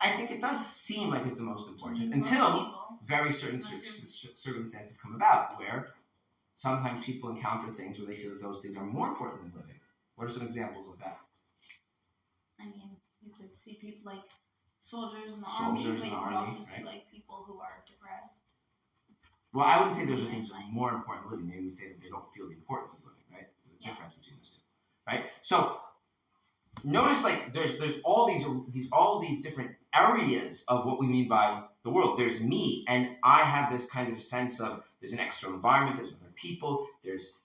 I think it does seem like it's the most important until very certain circumstances come about where sometimes people encounter things where they feel that those things are more important than living. What are some examples of that? I mean, you could see people like soldiers in the Soldiers army, in but the you could army, also see right. like people who are depressed. Well, I wouldn't say those are things that are more important than living. They would say that they don't feel the importance of living, right? There's a difference between those two, right? So notice, like, there's all these different areas of what we mean by the world. There's me, and I have this kind of sense of there's an external environment, there's other people, there's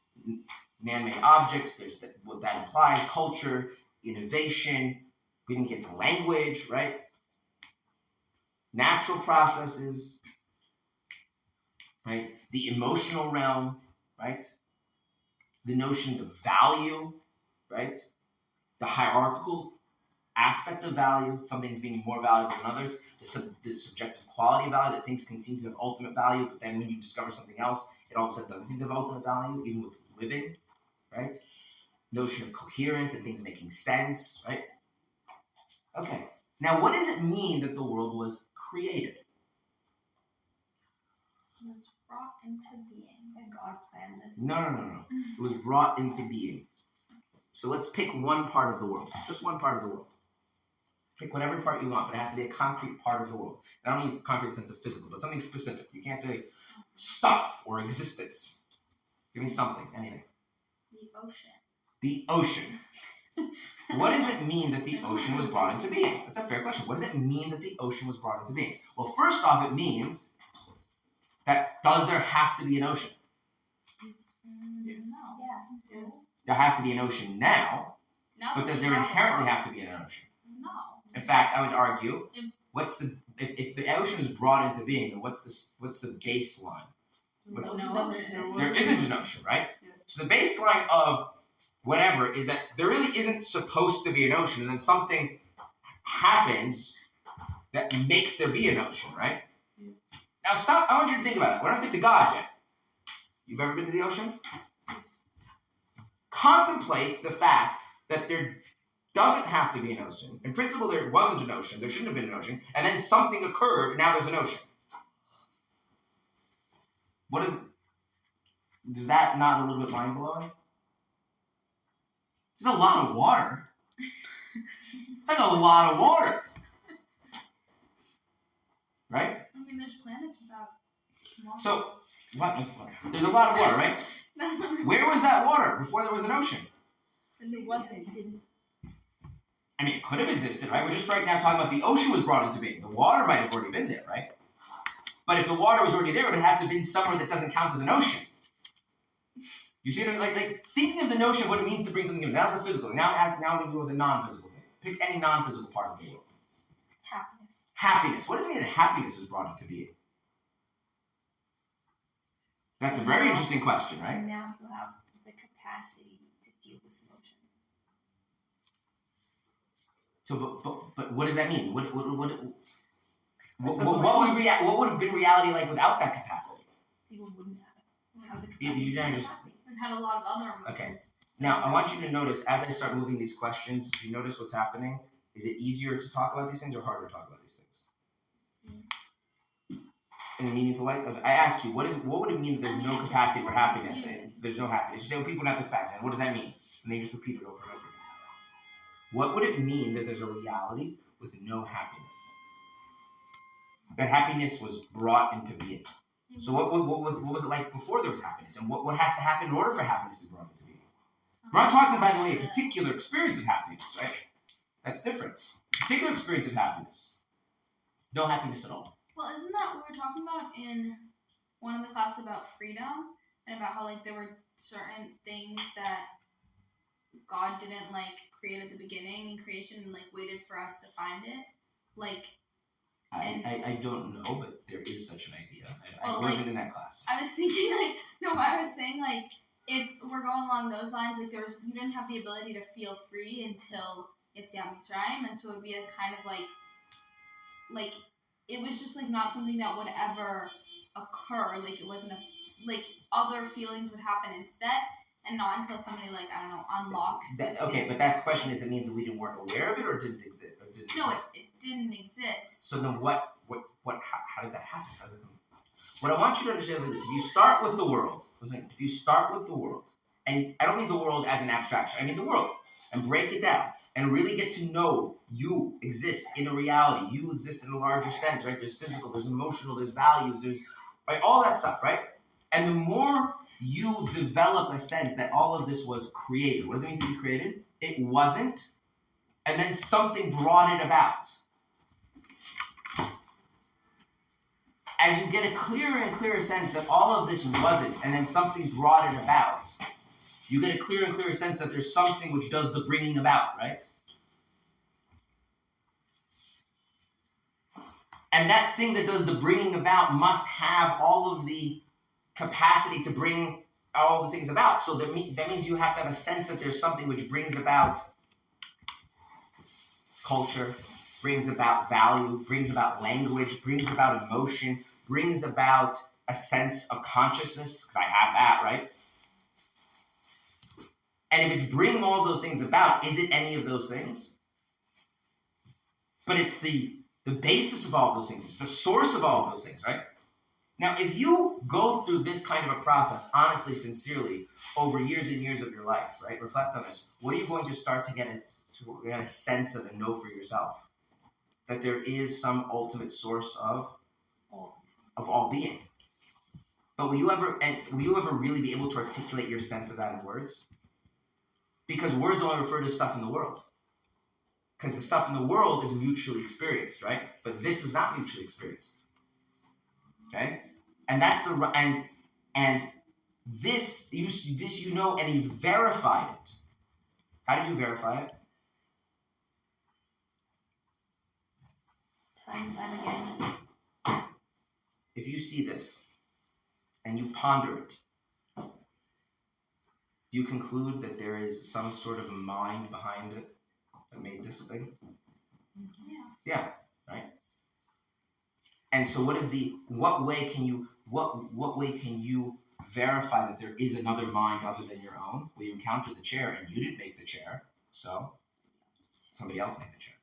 man-made objects, there's what that implies, culture, innovation. We didn't get to language, right? Natural processes, right? The emotional realm, right? The notion of value, right? The hierarchical aspect of value, some things being more valuable than others, the subjective quality of value, that things can seem to have ultimate value, but then when you discover something else, it all of a sudden doesn't seem to have ultimate value, even with living, right? Notion of coherence and things making sense, right? Okay, now what does it mean that the world was created? It was brought into being. And God planned this. No. It was brought into being. So let's pick one part of the world, just one part of the world. Pick whatever part you want, but it has to be a concrete part of the world. And I don't mean concrete sense of physical, but something specific. You can't say stuff or existence. Give me something, anything. The ocean. The ocean. What does it mean that the ocean was brought into being? That's a fair question. What does it mean that the ocean was brought into being? Well, first off, it means that does there have to be an ocean? Yes. No. Yeah. Yes. There has to be an ocean now, No. but does there inherently have to be an ocean? No. In fact, I would argue, if the ocean is brought into being, then what's the baseline? What's No ocean. exist. There isn't an ocean, right? Yeah. So the baseline of whatever is that there really isn't supposed to be an ocean, and then something happens that makes there be an ocean, right? Yeah. Now stop. I want you to think about it. We're not get to God yet. You've ever been to the ocean? Contemplate the fact that there doesn't have to be an ocean. In principle, there wasn't an ocean. There shouldn't have been an ocean. And then something occurred, and now there's an ocean. Is that not a little bit mind-blowing? There's a lot of water. That's a lot of water. Right? I mean, there's planets without small. So, what? There's a lot of water, right? Where was that water before there was an ocean? It wasn't. I mean, it could have existed, right? We're just right now talking about the ocean was brought into being. The water might have already been there, right? But if the water was already there, it would have to have been somewhere that doesn't count as an ocean. You see, like thinking of the notion of what it means to bring something in. That's the physical. Now we go with a non-physical thing. Pick any non-physical part of the world. Happiness. Happiness. What does it mean that happiness is brought into being? That's a very interesting question, right? Now you have the capacity to feel this emotion. So, but what does that mean? What would have been reality like without that capacity? People wouldn't have the You capacity. just And had a lot of other emotions. okay. Now I want you to notice as I start moving these questions. Do you notice what's happening? Is it easier to talk about these things or harder to talk about these things? In a meaningful way, I asked you, what would it mean that there's no capacity for happiness? There's no happiness. You say, well, people don't have the capacity. And what does that mean? And they just repeat it over and over again. What would it mean that there's a reality with no happiness? That happiness was brought into being. So what was it like before there was happiness? And what has to happen in order for happiness to be brought into being? We're not talking, by the way, a particular experience of happiness, right? That's different. Particular experience of happiness. No happiness at all. Well, isn't that what we were talking about in one of the classes about freedom and about how like there were certain things that God didn't like create at the beginning in creation and like waited for us to find it? Like I don't know, but there is such an idea. I Well, wasn't in that class. I was thinking like no, I was saying like if we're going along those lines, like you didn't have the ability to feel free until Yetziat Mitzrayim, and so it would be a kind of like it was just like not something that would ever occur. Like it wasn't like other feelings would happen instead, and not until somebody like I don't know unlocks. Okay, but that question is: it means that we weren't aware of it, or didn't exist? No, it didn't exist. So then, how does that happen? How does it come? What I want you to understand is this: if you start with the world, and I don't mean the world as an abstraction, I mean the world, and break it down. And really get to know you exist in a reality. You exist in a larger sense, right? There's physical, there's emotional, there's values, there's right, all that stuff, right? And the more you develop a sense that all of this was created, what does it mean to be created? It wasn't, and then something brought it about. As you get a clearer and clearer sense that all of this wasn't, and then something brought it about, you get a clearer and clearer sense that there's something which does the bringing about, right? And that thing that does the bringing about must have all of the capacity to bring all the things about. So that means you have to have a sense that there's something which brings about culture, brings about value, brings about language, brings about emotion, brings about a sense of consciousness, because I have that, right? And if it's bringing all those things about, is it any of those things? But it's the basis of all of those things. It's the source of all of those things, right? Now, if you go through this kind of a process, honestly, sincerely, over years and years of your life, right? Reflect on this. What are you going to start to get a sense of and know for yourself? That there is some ultimate source of all being. But will you ever really be able to articulate your sense of that in words? Because words only refer to stuff in the world. Because the stuff in the world is mutually experienced, right? But this is not mutually experienced. Okay? And that's and this you know, and you verified it. How did you verify it? Time and time again. If you see this and you ponder it, do you conclude that there is some sort of mind behind it that made this thing? Yeah, right? And so what way can you verify that there is another mind other than your own? Well, you encountered the chair and you didn't make the chair, so somebody else made the chair.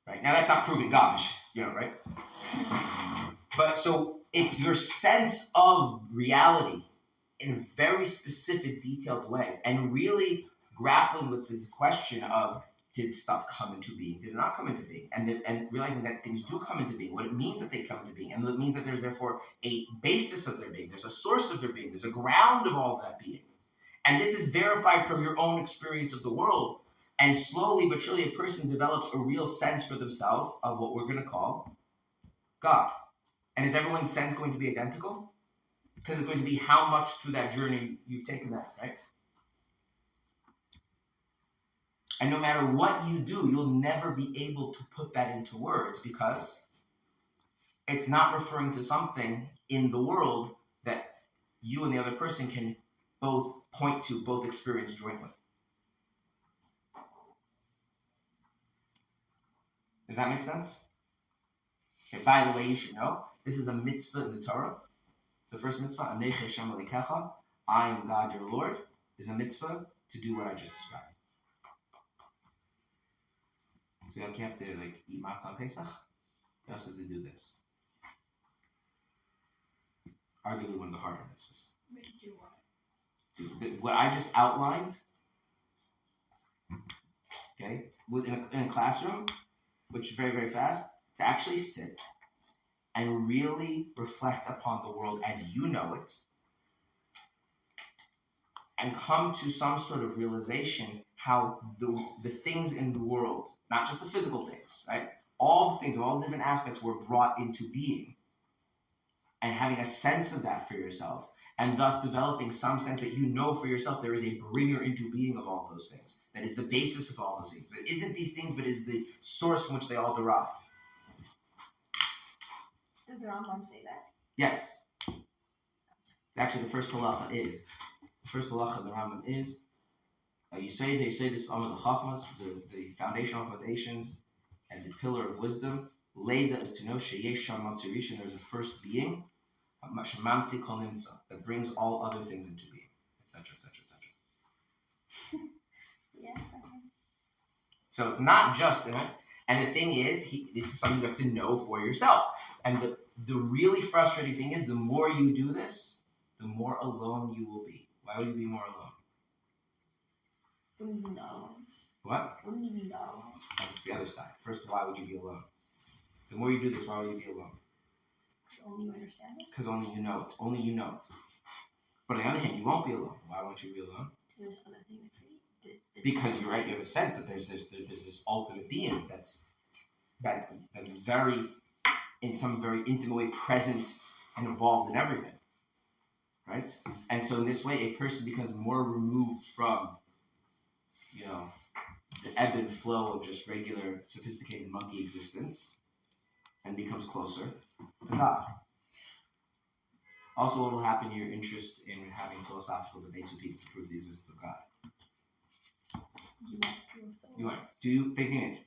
Right? Now that's not proving God, it's just, right? But so it's your sense of reality in a very specific, detailed way, and really grappling with this question of, did stuff come into being? Did it not come into being? And realizing that things do come into being, what it means that they come into being, and it means that there's therefore a basis of their being, there's a source of their being, there's a ground of all of that being. And this is verified from your own experience of the world. And slowly but surely a person develops a real sense for themselves of what we're going to call God. And is everyone's sense going to be identical? Because it's going to be how much through that journey you've taken that, right? And no matter what you do, you'll never be able to put that into words because it's not referring to something in the world that you and the other person can both point to, both experience jointly. Does that make sense? Okay, by the way, you should know, this is a mitzvah in the Torah. It's the first mitzvah, Anei Hashem Elokecha, I am God your Lord, is a mitzvah to do what I just described. So you have to eat matzah on Pesach. You also have to do this. Arguably one of the harder mitzvahs. What I just outlined, okay, in a classroom, which is very, very fast, to actually sit and really reflect upon the world as you know it and come to some sort of realization how the things in the world, not just the physical things, right? All the things, all the different aspects were brought into being, and having a sense of that for yourself, and thus developing some sense that you know for yourself there is a bringer into being of all those things, that is the basis of all those things, that isn't these things but is the source from which they all derive. Does the Rambam say that? Yes. Actually, the first halacha is, the first halacha of the Rambam is, they say this Amud Chachmas, the foundational foundations, and the pillar of wisdom. Leida is to know sheyesh sham matzirishin, there's a first being, mamtzi kol nimtza, that brings all other things into being, etc., etc., etc. Yeah. Okay. So it's not just, and the thing is, this is something you have to know for yourself. And the really frustrating thing is, the more you do this, the more alone you will be. Why will you be more alone? What do you mean alone? What? What do you mean alone? The other side. First, why would you be alone? The more you do this, why would you be alone? Because only you understand it? Because only you know it. Only you know it. But on the other hand, you won't be alone. Why won't you be alone? There's other things that Because you're right. You have a sense that there's this ultimate being that's very, in some very intimate way, present and involved in everything. Right? And so in this way, a person becomes more removed from, the ebb and flow of just regular, sophisticated monkey existence, and becomes closer to God. Also, what will happen to your interest in having philosophical debates with people to prove the existence of God? you might feel so. You want? Do you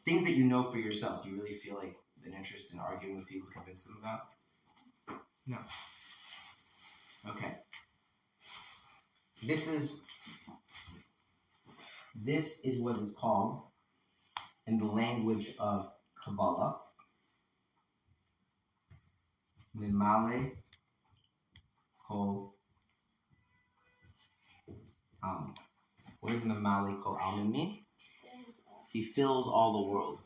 things that you know for yourself? Do you really feel like an interest in arguing with people to convince them about? No. Okay. This is what is called, in the language of Kabbalah, Mimale Kol Almin. What does Mimale Kol Almin mean? He fills all the world.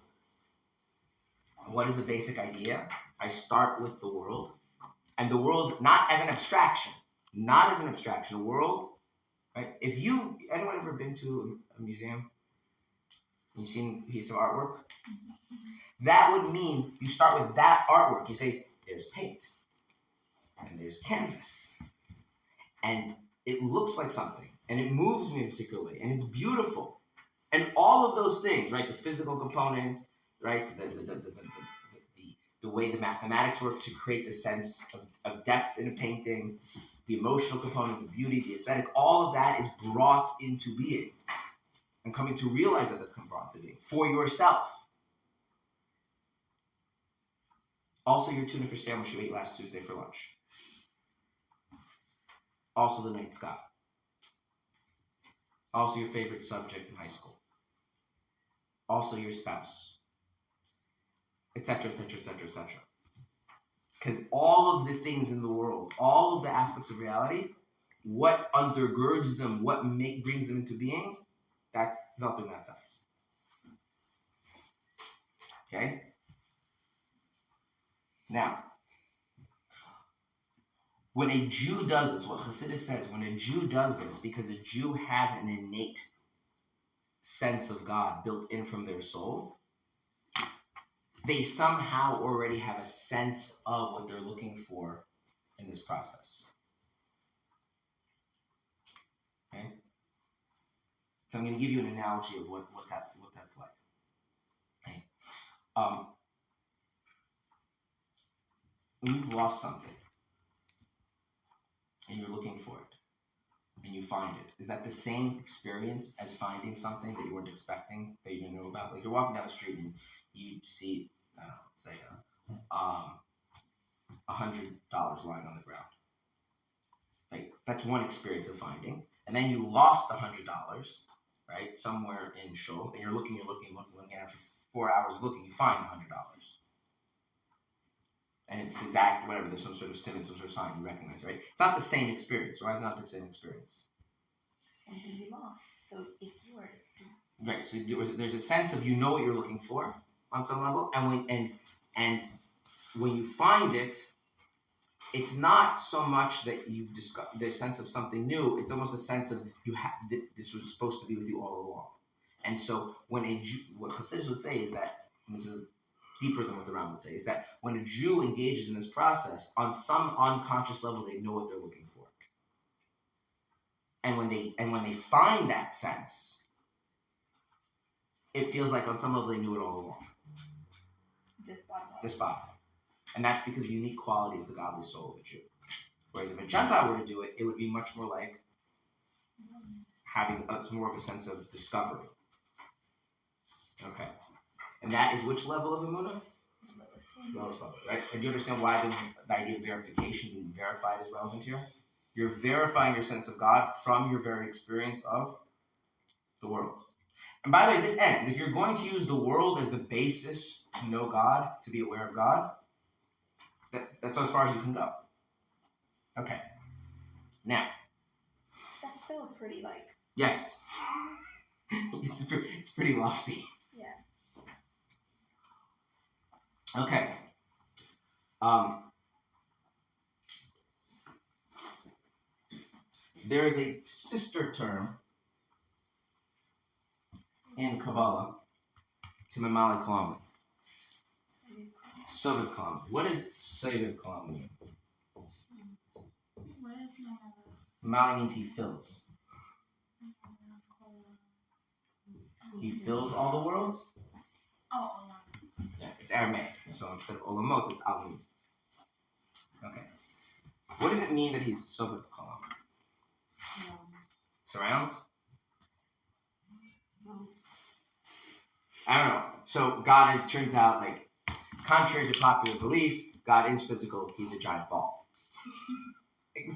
What is the basic idea? I start with the world, and the world not as an abstraction, A world, right? If anyone ever been to a museum, you've seen a piece of artwork, that would mean you start with that artwork. You say, there's paint, and there's canvas, and it looks like something, and it moves me in a particular way, and it's beautiful. And all of those things, right? The physical component, right? The way the mathematics work to create the sense of depth in a painting, the emotional component, the beauty, the aesthetic, all of that is brought into being. And coming to realize that that's brought to being for yourself. Also, your tuna fish sandwich you ate last Tuesday for lunch. Also, the night sky. Also, your favorite subject in high school. Also, your spouse. Etc., etc., etc., etc. Because all of the things in the world, all of the aspects of reality, what undergirds them, what brings them into being, that's developing that sense. Okay? Now, when a Jew does this, what Chassidus says, when a Jew does this, because a Jew has an innate sense of God built in from their soul, they somehow already have a sense of what they're looking for in this process. Okay? So I'm going to give you an analogy of what that's like. Okay? When you've lost something and you're looking for it and you find it, is that the same experience as finding something that you weren't expecting, that you didn't know about? Like you're walking down the street and you see, I don't know, say $100 lying on the ground. Right? That's one experience of finding. And then you lost $100, right, somewhere in Shul, and you're looking, and after 4 hours of looking, you find $100. And it's exact, whatever, there's some sort of symbol, some sort of sign you recognize, right? It's not the same experience. Why is it not the same experience? Something you lost, so it's yours. Right, so there's a sense of you know what you're looking for on some level, and when you find it, it's not so much that you've discovered the sense of something new. It's almost a sense of this was supposed to be with you all along. And so what Chassidus would say is that, and this is deeper than what the Ram would say, is that when a Jew engages in this process, on some unconscious level, they know what they're looking for. And when they find that sense, it feels like on some level they knew it all along. This bottom. And that's because of the unique quality of the godly soul of a Jew. Whereas if a Gentile were to do it, it would be much more like having more of a sense of discovery. Okay. And that is which level of Emunah? Lowest level, right? And do you understand why the idea of verification, being verified, is relevant here? You're verifying your sense of God from your very experience of the world. And by the way, this ends. If you're going to use the world as the basis to know God, to be aware of God, that's as far as you can go. Okay. Now. That's still pretty, Yes. It's pretty lofty. Yeah. Okay. There is a sister term in Kabbalah to Mamali Kalam. Soviv Kalam. What does Soviv Kalam mean? What is Mamali means he fills. He fills all the worlds? Oh, yeah. It's Aramaic. So instead of Olamot, it's Alim. Okay. What does it mean that he's Soviv Kalam? Surrounds? I don't know. So God turns out, contrary to popular belief, God is physical. He's a giant ball.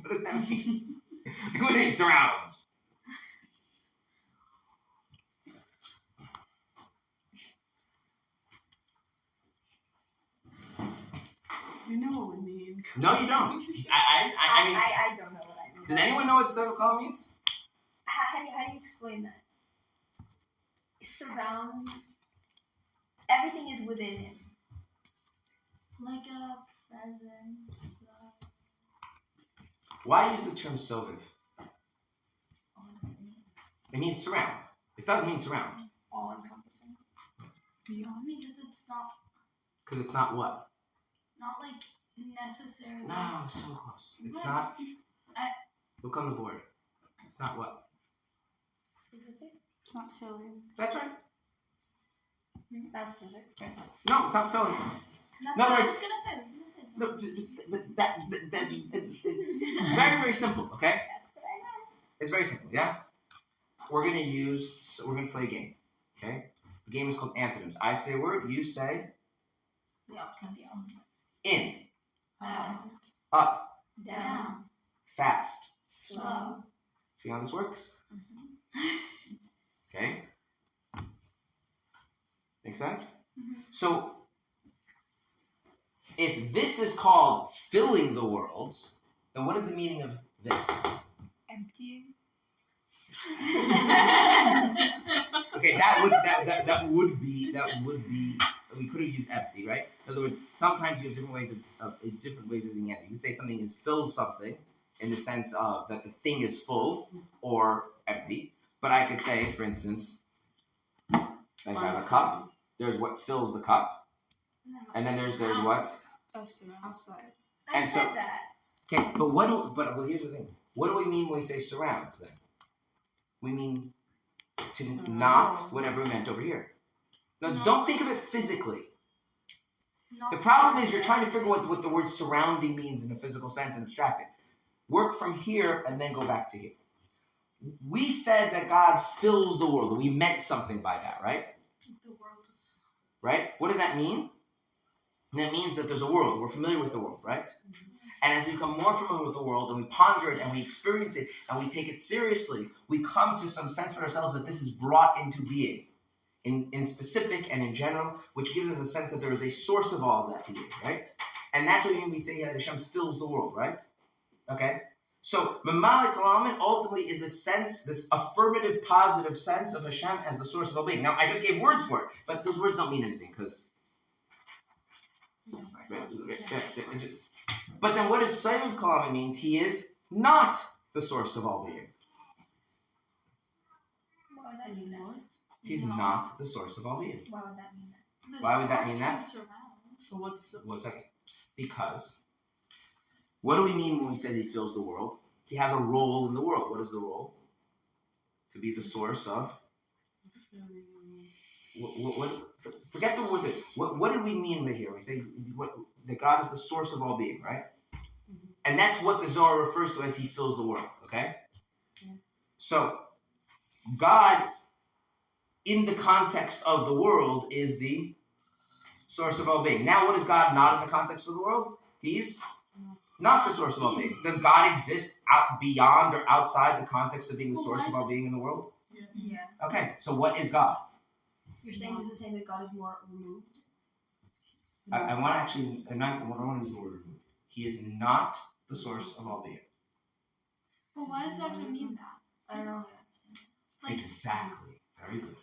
What does that mean? What is surrounds? You know what we mean. No, you don't. I mean, I don't know what I mean. Does anyone know what Soviv Kalam means? How do you explain that? It surrounds. Everything is within him. like a presence. Why use the term Soviv? What does it mean? It means surround. It does mean surround. All encompassing. Beyond. Because it's not Because it's not what? necessarily. No, so close. It's What? not. I- Look on the board. It's not what? Specific? It's not filling. That's right. It's not specific. No, it's not filling. That's No, what I there's- was gonna say. Something. No, but it's very, very simple, okay? That's what I meant. It's very simple, yeah? We're going to play a game, okay? The game is called Anthonyms. I say a word, you say Yeah. in, Out. up, Down. fast. Slow. See how this works? Okay? Make sense? Mhm. So, if this is called filling the worlds, then what is the meaning of this? Emptying. Okay, that would be we could have used empty, right? In other words, sometimes you have different ways of using empty. You could say something is fills something in the sense of that the thing is full or empty. But I could say, for instance, I have a cup. There's what fills the cup, And then there's what? Outside. I And said so- that. Okay, but well, here's the thing. What do we mean when we say surrounds then? We mean to not whatever we meant over here. Now, don't think of it physically. The problem is you're trying to figure out what the word surrounding means in a physical sense and abstract it. Work from here and then go back to here. We said that God fills the world. We meant something by that, right? The world is. Right? What does that mean? That means that there's a world. We're familiar with the world, right? And as we become more familiar with the world and we ponder it and we experience it and we take it seriously, we come to some sense for ourselves that this is brought into being in specific and in general, which gives us a sense that there is a source of all of that being, right? And that's what we say that Hashem fills the world, right? Okay? So, Mamalik Kalaman ultimately is this sense, this affirmative, positive sense of Hashem as the source of all being. Now, I just gave words for it, but those words don't mean anything because. But then what does Saiv Kalaman means? He is not the source of all being. Why would that mean that? He's not the source of all being. Why would that mean that? Why would that mean that? So what's the. 1 second. Because what do we mean when we say he fills the world? He has a role in the world. What is the role? To be the source of. Forget the word. What do we mean by here? We say that God is the source of all being, right? And that's what the Zohar refers to as he fills the world, okay? Yeah. So, God, in the context of the world, is the source of all being. Now, what is God not in the context of the world? He's not the source of all being. Does God exist out beyond or outside the context of being the source of all being in the world? Yeah. Okay, so what is God? You're saying this is saying that God is more removed? I want to actually, I don't want to use the word removed. He is not the source of all being. Well, why does it have to mean that? I don't know. Exactly. Very good.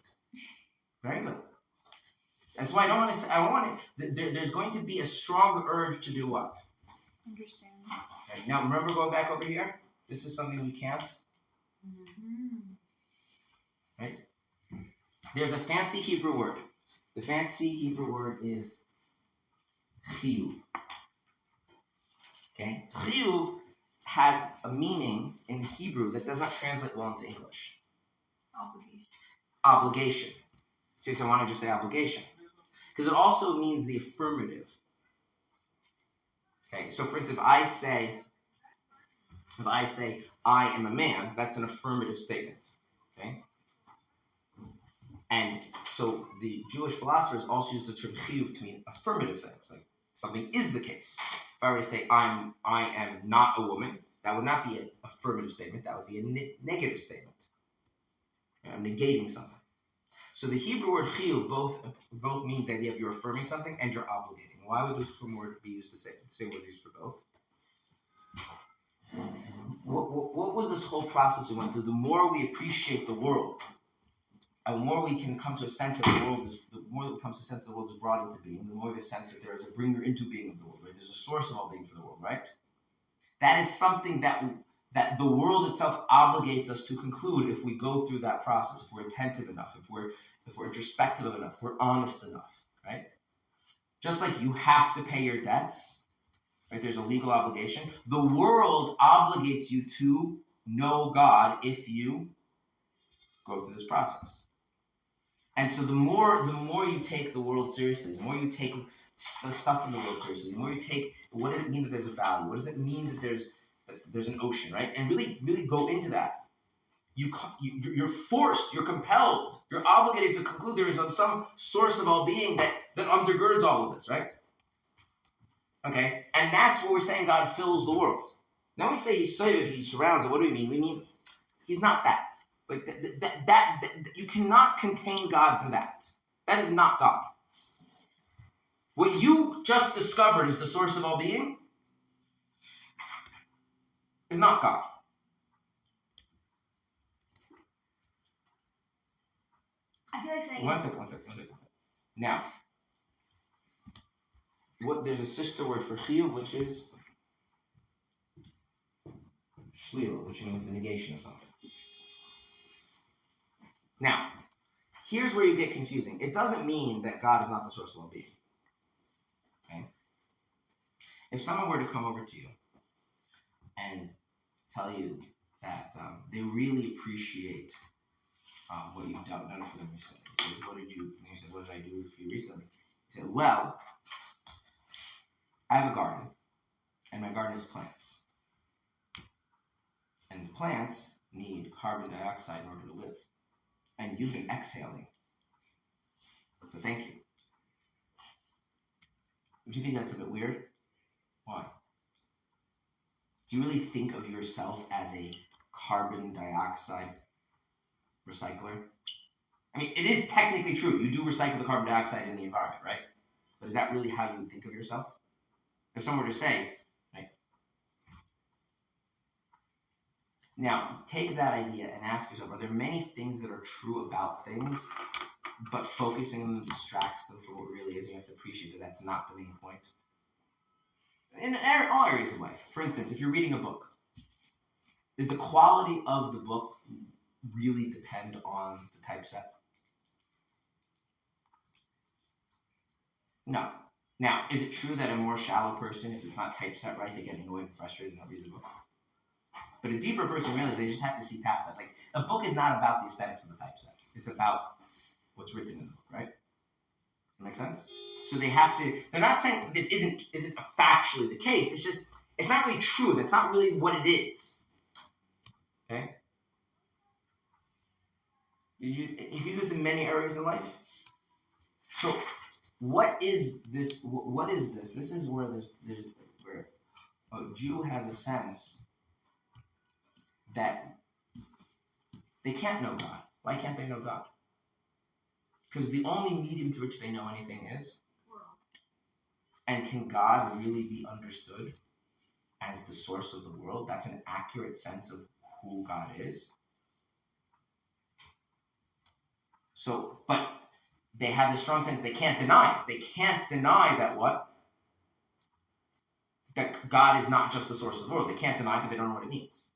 Very good. That's why I don't want to say, I want to, there's going to be a strong urge to do what? Understand. Okay, now remember going back over here? This is something we can't. Right? There's a fancy Hebrew word. The fancy Hebrew word is chiyuv. Okay? Chiyuv has a meaning in Hebrew that does not translate well into English. Obligation. So I want to just say obligation. Because it also means the affirmative. Okay, so for instance, if I say, I am a man, that's an affirmative statement. Okay? And so the Jewish philosophers also use the term chiyuv to mean affirmative things, like something is the case. If I were to say I am not a woman, that would not be an affirmative statement. That would be a negative statement. I'm negating something. So the Hebrew word chiyuv both means the idea of you're affirming something and you're obligating. Why would those two words be used the same word used for both? What was this whole process we went through? The more we appreciate the world, and the more we can come to a sense that the world is, the more that comes to a sense that the world is brought into being, the more we have a sense that there is a bringer into being of the world, right? There's a source of all being for the world, right? That is something that the world itself obligates us to conclude if we go through that process, if we're attentive enough, if we're introspective enough, if we're honest enough, right? Just like you have to pay your debts, right? There's a legal obligation. The world obligates you to know God if you go through this process. And so the more you take the world seriously, the more you take the stuff in the world seriously, the more you take, what does it mean that there's a value? What does it mean that there's an ocean, right? And really go into that. You're forced, you're compelled, you're obligated to conclude there is some source of all being that undergirds all of this, right? Okay? And that's what we're saying God fills the world. Now we say he surrounds it. What do we mean? We mean he's not that. Like that you cannot contain God to that. That is not God. What you just discovered is the source of all being is not God. I feel like saying One second. Now, there's a sister word for chiyuv, which is shlila, which means the negation of something. Now, here's where you get confusing. It doesn't mean that God is not the source of all being. If someone were to come over to you and tell you that they really appreciate what you've done for them recently. So what did you? And you said, what did I do for you recently? You said, well, I have a garden, and my garden is plants, and the plants need carbon dioxide in order to live, and you've been exhaling. So thank you. Do you think that's a bit weird? Why? Do you really think of yourself as a carbon dioxide recycler? I mean, it is technically true. You do recycle the carbon dioxide in the environment, right? But is that really how you think of yourself? If someone were to say, right? Now, take that idea and ask yourself, are there many things that are true about things, but focusing on them distracts them from what really is? And you have to appreciate that that's not the main point. In all areas of life. For instance, if you're reading a book, does the quality of the book really depend on the typeset? No. Now, is it true that a more shallow person, if it's not typeset right, they get annoyed and frustrated and not read the book? But a deeper person realizes they just have to see past that. Like, a book is not about the aesthetics of the typeset. It's about what's written in the book, right? That make sense? So they have to, they're not saying this isn't factually the case. It's just, it's not really true. That's not really what it is. Okay? You do this in many areas of life. So, what is this? What is this? This is where where a Jew has a sense that they can't know God. Why can't they know God? Because the only medium through which they know anything is world. And can God really be understood as the source of the world? That's an accurate sense of who God is. So, but they have this strong sense they can't deny it. They can't deny that what? That God is not just the source of the world. They can't deny it, but they don't know what it means.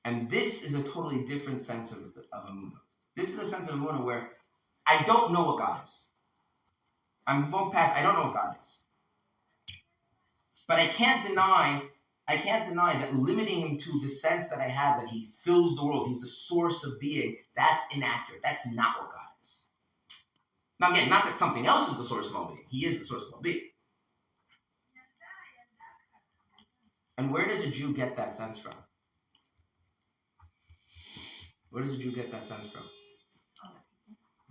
And this is a totally different sense of Emunah. This is a sense of Emunah where I don't know what God is. I'm going past, I don't know what God is. But I can't deny that limiting him to the sense that I have that he fills the world, he's the source of being, that's inaccurate. That's not what God is. Now again, not that something else is the source of all being. He is the source of all being. And where does a Jew get that sense from? Where does a Jew get that sense from?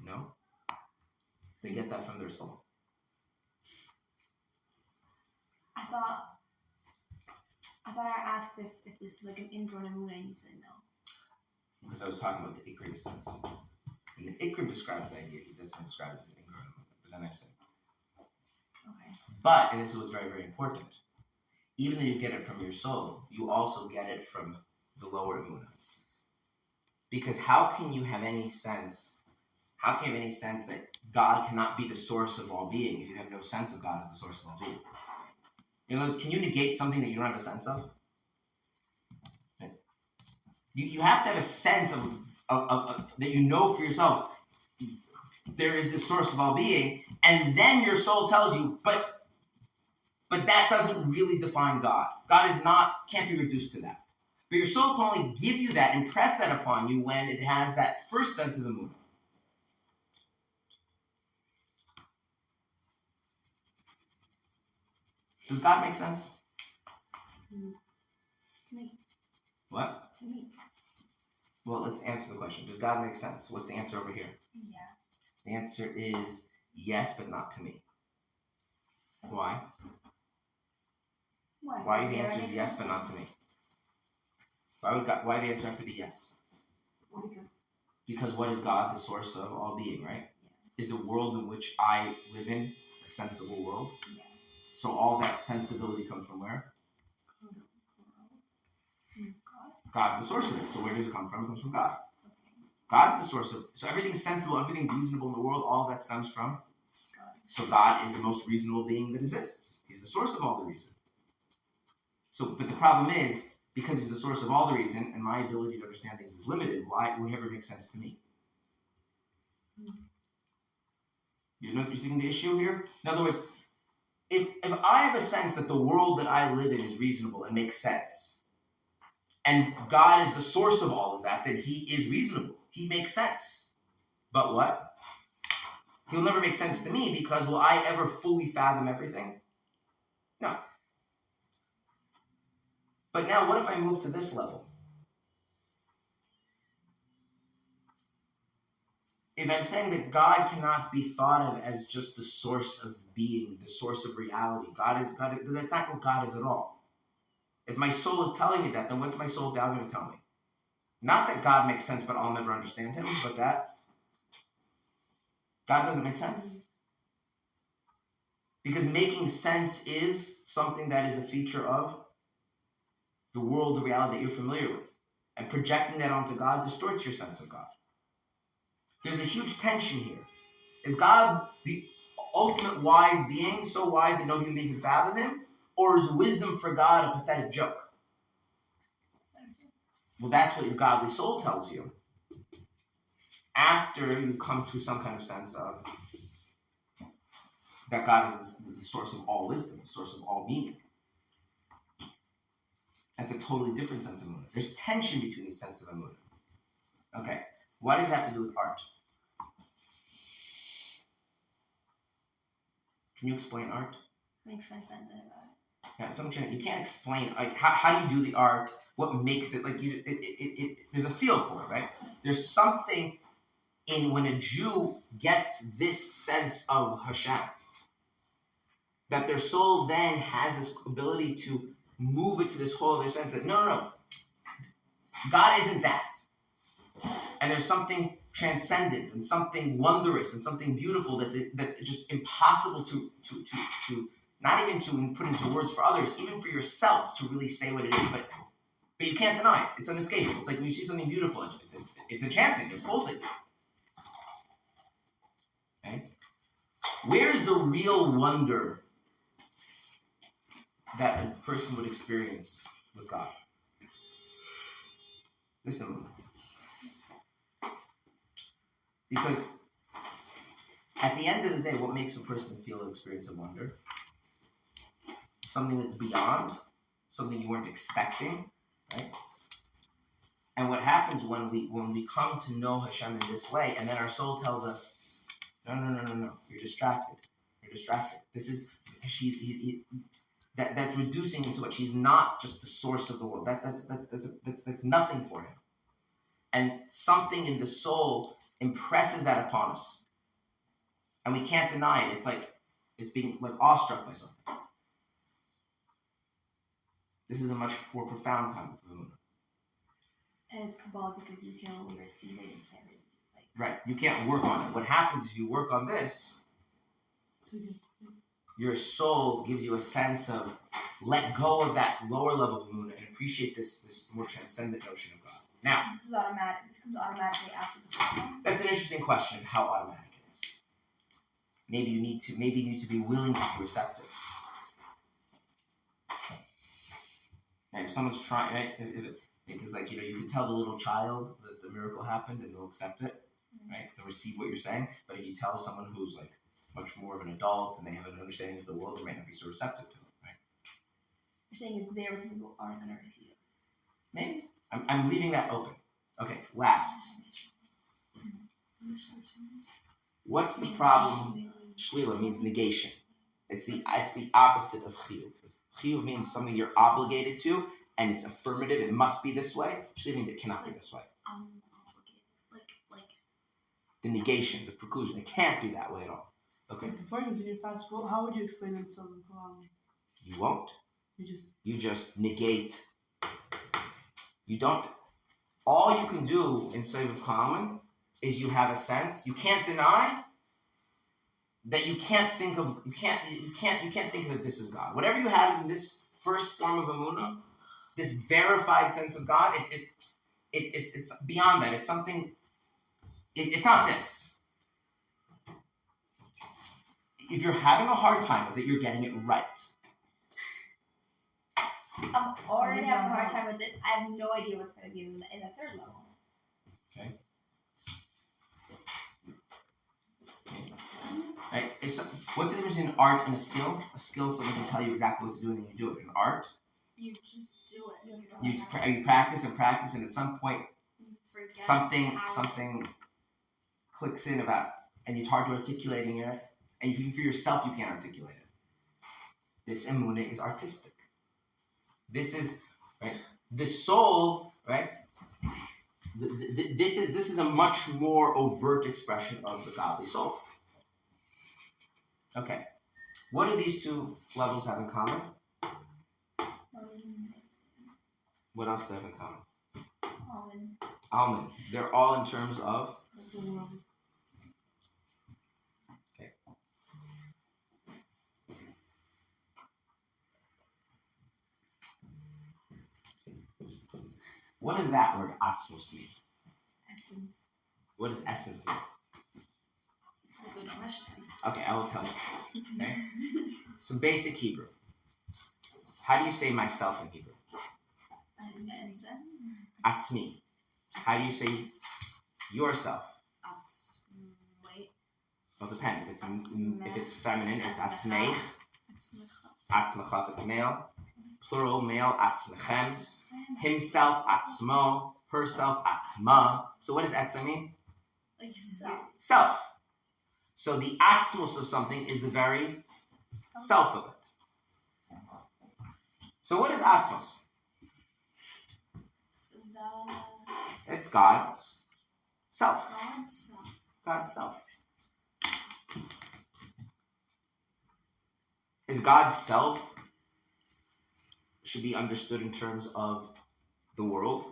No. They get that from their soul. I thought I asked if this is like an ingrown Emunah, and you said no. Because I was talking about the Ikrim sense. And the Ikrim describes the idea. He doesn't describe it as an ingrown Emunah. But then I'm saying. Okay. But, and this is what's very, very important, even though you get it from your soul, you also get it from the lower Emunah. Because how can you have any sense that God cannot be the source of all being if you have no sense of God as the source of all being? In other words, can you negate something that you don't have a sense of? Okay. You have to have a sense of that you know for yourself there is the source of all being, and then your soul tells you, but that doesn't really define God. God can't be reduced to that. But your soul can only give you that, impress that upon you when it has that first sense of Emunah. Does God make sense? To me. What? To me. Well, let's answer the question. Does God make sense? What's the answer over here? Yeah. The answer is yes, but not to me. Why? Why the answer is yes, but not to me? Why the answer have to be yes? Well, because what is God? The source of all being, right? Yeah. Is the world in which I live in a sensible world? Yeah. So all that sensibility comes from where? God. God's the source of it. So where does it come from? It comes from God. Okay. God's the source of it. So everything sensible, everything reasonable in the world, all that stems from God. So God is the most reasonable being that exists. He's the source of all the reason. So, but the problem is, because he's the source of all the reason, and my ability to understand things is limited, why will it ever make sense to me? You know, you're seeing the issue here? In other words, if I have a sense that the world that I live in is reasonable and makes sense, and God is the source of all of that, then he is reasonable. He makes sense. But what? He'll never make sense to me because will I ever fully fathom everything? No. But now what if I move to this level? If I'm saying that God cannot be thought of as just the source of being, the source of reality, that's not what God is at all. If my soul is telling me that, then what's my soul now going to tell me? Not that God makes sense, but I'll never understand him, but that God doesn't make sense. Because making sense is something that is a feature of the world, the reality that you're familiar with. And projecting that onto God distorts your sense of God. There's a huge tension here. Is God the ultimate wise being, so wise that no human being can fathom him? Or is wisdom for God a pathetic joke? Well, that's what your godly soul tells you. After you come to some kind of sense of that God is the source of all wisdom, the source of all meaning. That's a totally different sense of emunah. There's tension between these senses of emunah. Okay, what does that have to do with art? Can you explain art? Make transcendent about it. Yeah, something you can't explain. Like how do you do the art? What makes it like you? There's a feel for it, right? There's something in when a Jew gets this sense of Hashem, that their soul then has this ability to move it to this whole other sense that no, God isn't that, and there's something transcendent and something wondrous and something beautiful that's just impossible to not even to put into words for others, even for yourself to really say what it is, but you can't deny it. It's unescapable. It's like when you see something beautiful, it's enchanting, it pulls at you. Okay? Where is the real wonder that a person would experience with God? Listen. Because at the end of the day, what makes a person feel an experience of wonder? Something that's beyond, something you weren't expecting, right? And what happens when we come to know Hashem in this way, and then our soul tells us, no, you're distracted. That's reducing into what? She's not just the source of the world. That's nothing for him. And something in the soul impresses that upon us. And we can't deny it. It's like it's being like awestruck by something. This is a much more profound kind of emunah. And it's Kabbalah because you can only receive it, you can't really right. You can't work on it. What happens is you work on this, your soul gives you a sense of let go of that lower level of emunah and appreciate this more transcendent notion of God. Now, this is automatic. This comes automatically after the program. That's an interesting question of how automatic it is. Maybe you need to be willing to be receptive. Right? If someone's trying, right? Because you can tell the little child that the miracle happened and they'll accept it, right? They'll receive what you're saying. But if you tell someone who's like much more of an adult and they have an understanding of the world, they might not be so receptive to it, right? You're saying it's there, but some people aren't going to receive it. Maybe. I'm leaving that open. Okay, last. What's the problem? Shlila means negation. It's the opposite of chiyuv. Chiyuv means something you're obligated to, and it's affirmative. It must be this way. Shlila means it cannot be this way. Like the negation, the preclusion. It can't be that way at all. Okay. Before you continue fast, how would you explain it so? You won't. You just negate. You don't. All you can do in Seif Common is you have a sense. You can't deny that you can't think of. You can't think that this is God. Whatever you have in this first form of emunah, this verified sense of God, it's beyond that. It's something. It's not this. If you're having a hard time with it, you're getting it right. I'm already having a hard time with this. I have no idea what's going to be in the third level. Okay. Right? What's the difference between art and a skill? A skill is someone can tell you exactly what to do and then you do it. An art, You just do it. You don't you have to- you practice and practice, and at some point you forget something clicks in about, and it's hard to articulating it, and even for yourself you can't articulate it. This emunah is artistic. This is right. The soul, right? This is a much more overt expression of the godly soul. Okay, what do these two levels have in common? What else do they have in common? Almond. They're all in terms of. Okay. What does that word atzmos mean? Essence. What does essence mean? It's a good question. Okay, I will tell you. Okay? Some basic Hebrew. How do you say myself in Hebrew? Atzmi. How do you say yourself? Wait. Well, it depends. If it's feminine, it's atzmeich. Atzmecha, if it's male. Plural, male, atzmechem. Himself, atzmo. Herself, atzma. So what does atzma mean? Like self. Self. So the atzmos of something is the very self of it. So what is atzmos? It's God's self. God's self. Is God's self should be understood in terms of the world?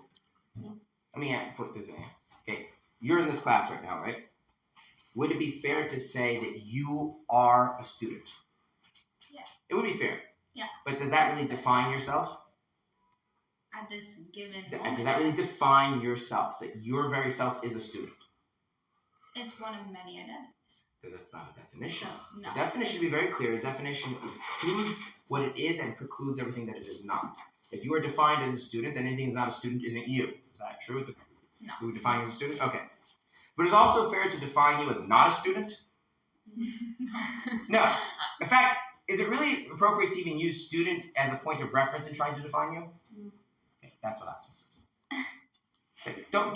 Let me put this in. Okay, you're in this class right now, right? Would it be fair to say that you are a student? Yeah. It would be fair. Yeah. But does that really define yourself? At this given Does that really define yourself? That your very self is a student? It's one of many identities. That's not a definition. So, no. The definition should be very clear. The definition includes what it is and precludes everything that it is not. If you are defined as a student, then anything that's not a student isn't you. Is that true? No. We would define you as a student? Okay. But it's also fair to define you as not a student? No. In fact, is it really appropriate to even use student as a point of reference in trying to define you? Okay, that's what Optimus is. Okay, don't.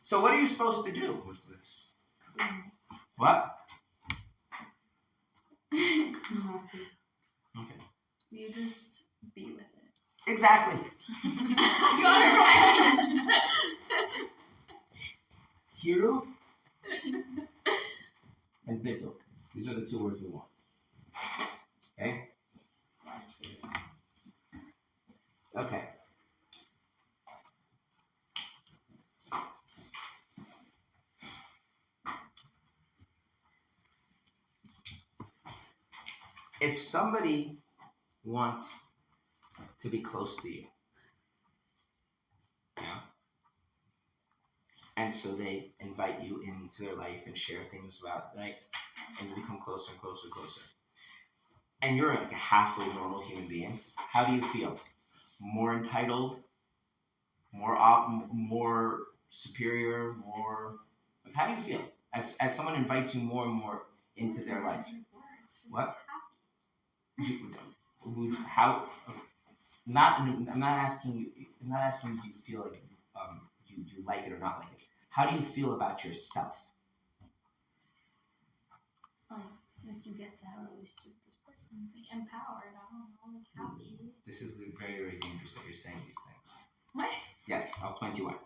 So what are you supposed to do with this? What? Okay. You just be with it. Exactly. You got it right. Hiruv and bittul. These are the two words we want. Okay? Okay. If somebody wants to be close to you, yeah, and so they invite you into their life and share things about, right, and you become closer and closer and closer, and you're like a halfway normal human being, how do you feel? More entitled, more superior, more, like, how do you feel as someone invites you more and more into their life? What? How? I'm not asking you. I'm not asking you. Do you feel like you like it or not like it? How do you feel about yourself? Like you get to have a relationship with this person. Like empowered. I don't know. Like happy. This is very, very dangerous that you're saying these things. What? Yes, I'll explain to you why.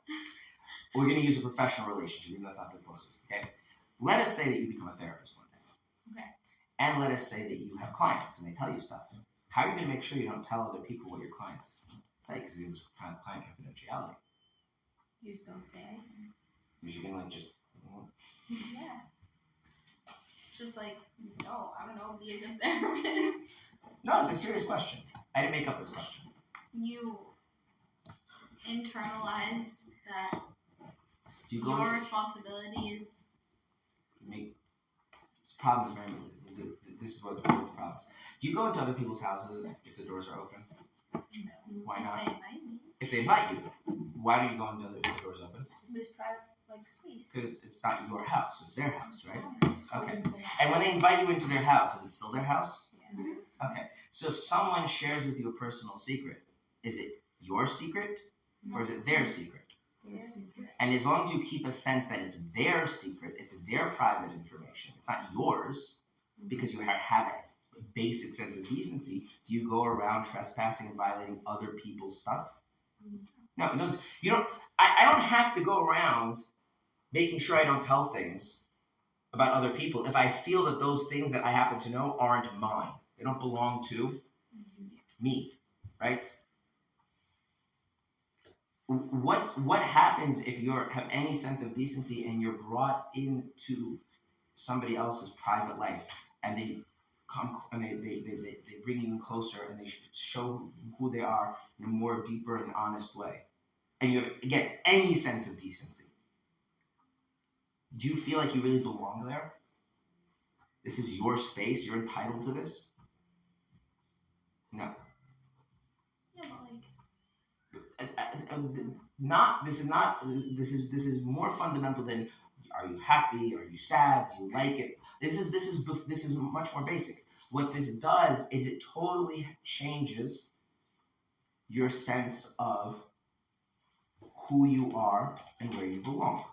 We're going to use a professional relationship, even though that's not the closest. Okay. Let us say that you become a therapist one day. Okay. And let us say that you have clients and they tell you stuff. How are you going to make sure you don't tell other people what your clients say? Because it was kind of client confidentiality. You just don't say anything. You're going to like just. Yeah. Just like, no, I don't know, be a good therapist. No, it's a serious question. I didn't make up this question. You internalize that Do you go your responsibility is. This problem is very. This is what the problem is. Do you go into other people's houses if the doors are open? No. Why They not? invite me. If they invite you, why do you go into other if the doors open? Somebody's private, like space. Because it's not your house, it's their house, right? Okay. Okay. And when they invite you into their house, is it still their house? Yeah. Okay. So if someone shares with you a personal secret, is it your secret or is it their secret? And as long as you keep a sense that it's their secret, it's their private information, it's not yours, because you have a basic sense of decency, do you go around trespassing and violating other people's stuff? No, you don't. I don't have to go around making sure I don't tell things about other people if I feel that those things that I happen to know aren't mine. They don't belong to me, right? What happens if you have any sense of decency and you're brought into somebody else's private life and they come and they bring you in closer and they show who they are in a more deeper and honest way, and you get any sense of decency? Do you feel like you really belong there? This is your space. You're entitled to this. No. Yeah, but This is more fundamental than are you happy, are you sad, do you like it. This is much more basic. What this does is it totally changes your sense of who you are and where you belong.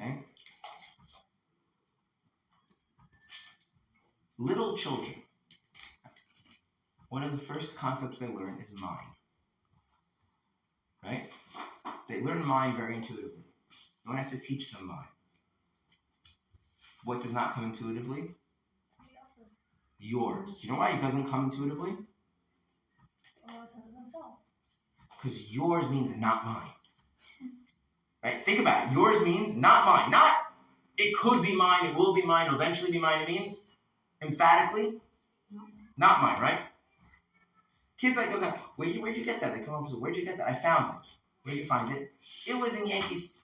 Okay? Little children, one of the first concepts they learn is mind. Right? They learn mind very intuitively. No one has to teach them mind. What does not come intuitively? somebody else's. Yours. Do you know why it doesn't come intuitively? They always have it themselves. Because yours means not mine. Right? Think about it. Yours means not mine. Not it could be mine, it will be mine, it'll eventually be mine. It means emphatically not mine, right? Kids like goes, where'd you get that? They come up and say, where'd you get that? I found it. Where'd you find it? It was in Yankees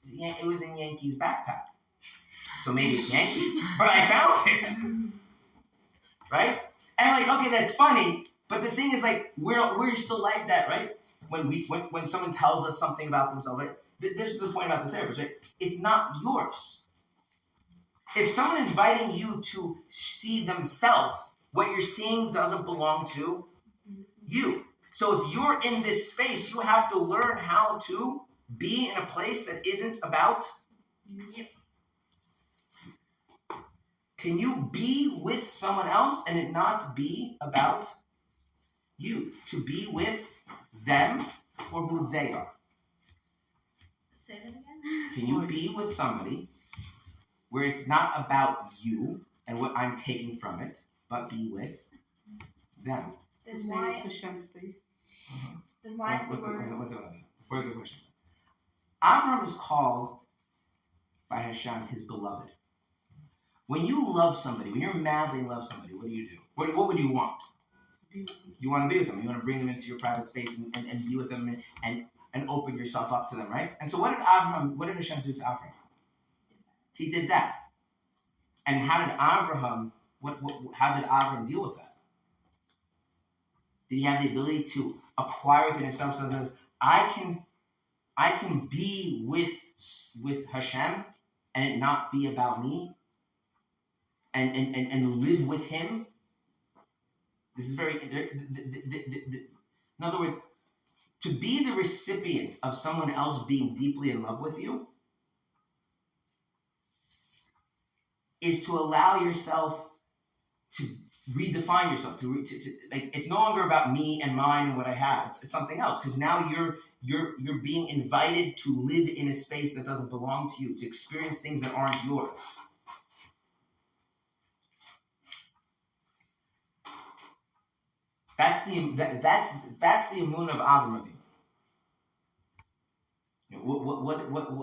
backpack. So maybe it's Yankees, but I found it. Right? And like, okay, that's funny, but the thing is like we're still like that, right? When someone tells us something about themselves, right? This is the point about the therapist, right? It's not yours. If someone is inviting you to see themselves, what you're seeing doesn't belong to you. So if you're in this space, you have to learn how to be in a place that isn't about. Yep. Can you be with someone else and it not be about you? To be with them for who they are. Say that again. Can you be with somebody where it's not about you and what I'm taking from it, but be with them? Then Saying why? it's Hashem's space. Then why is the word? Before I go to questions. Avram is called by Hashem his beloved. When you love somebody, when you're madly in love somebody, what do? What would you want? You want to be with them. You want to bring them into your private space and be with them and open yourself up to them, right? And so what did Hashem do to Avram? He did that. And how did Avram deal with that? Did he have the ability to acquire within himself so that I can be with Hashem and it not be about me and live with him? This is very in other words, to be the recipient of someone else being deeply in love with you is to allow yourself to redefine yourself. To like, it's no longer about me and mine and what I have. It's something else, because now you're being invited to live in a space that doesn't belong to you, to experience things that aren't yours. That's the emunah of Avram Avinu. You know,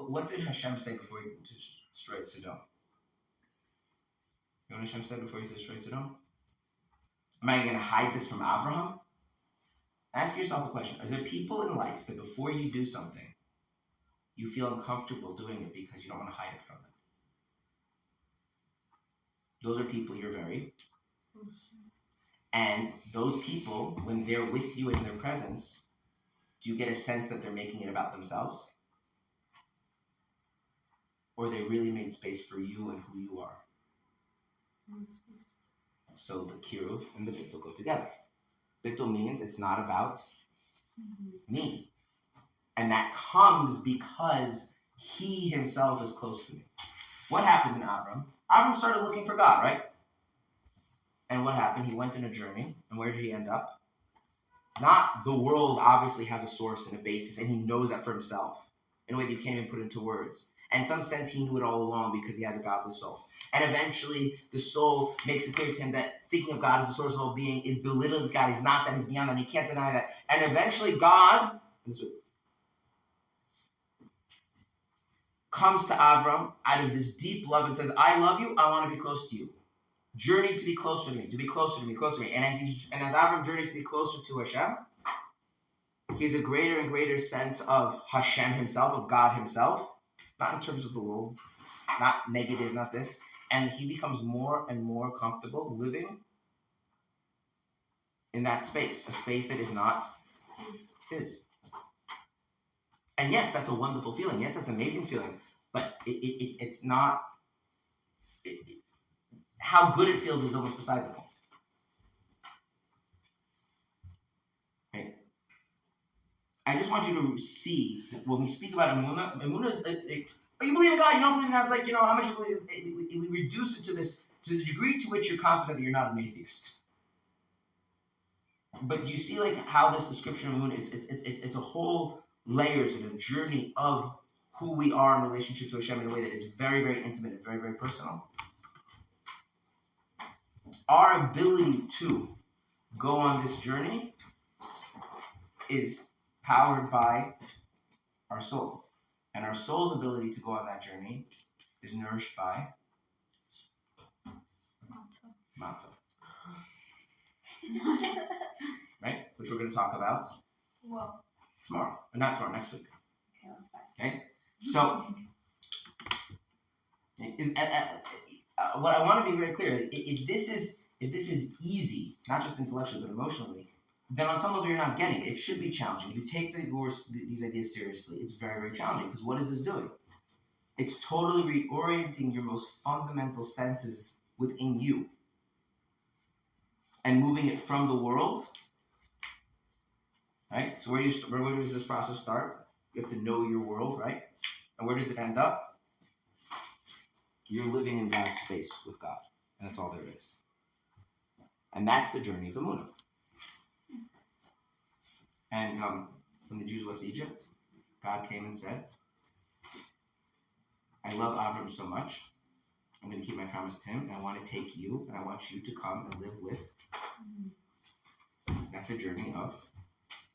what did Hashem say before he destroyed Sodom? You know what Hashem said before he destroyed Sodom? Am I going to hide this from Avraham? Ask yourself a question. Are there people in life that before you do something, you feel uncomfortable doing it because you don't want to hide it from them? Those are people you're very. And those people, when they're with you in their presence, do you get a sense that they're making it about themselves? Or they really made space for you and who you are? So the kiruv and the bittul go together. Bittul means it's not about me. And that comes because he himself is close to me. What happened in Avram? Avram started looking for God, right? And what happened? He went on a journey. And where did he end up? Not the world obviously has a source and a basis, and he knows that for himself in a way that you can't even put into words. And in some sense, he knew it all along because he had a godly soul. And eventually, the soul makes it clear to him that thinking of God as the source of all being is belittling God. He's not that. He's beyond that. He can't deny that. And eventually, God comes to Avram out of this deep love and says, I love you. I want to be close to you. Journey to be closer to me, to be closer to me, closer to me. And as Avram journeys to be closer to Hashem, he has a greater and greater sense of Hashem himself, of God himself, not in terms of the world, not negative, not this. And he becomes more and more comfortable living in that space, a space that is not his. And yes, that's a wonderful feeling. Yes, that's an amazing feeling. But it's not... how good it feels is almost beside the point. Okay? I just want you to see that when we speak about Emunah is... you believe in God, you don't believe in God. It's like, how much you believe. We reduce it to the degree to which you're confident that you're not an atheist. But do you see like how this description of Emunah, it's a whole layers and a journey of who we are in relationship to Hashem in a way that is very, very intimate and very, very personal. Our ability to go on this journey is powered by our soul. And our soul's ability to go on that journey is nourished by matzah. Right? Which we're going to talk about tomorrow. Or not tomorrow, next week. Okay? So, what I want to be very clear is if this is easy, not just intellectually but emotionally, then on some level you're not getting it. It should be challenging. If you take these ideas seriously, it's very, very challenging because what is this doing? It's totally reorienting your most fundamental senses within you and moving it from the world. Right? So where does this process start? You have to know your world, right? And where does it end up? You're living in God's space with God. And that's all there is. And that's the journey of Emunah. And when the Jews left Egypt, God came and said, I love Avram so much. I'm going to keep my promise to him. And I want to take you, and I want you to come and live with. That's a journey of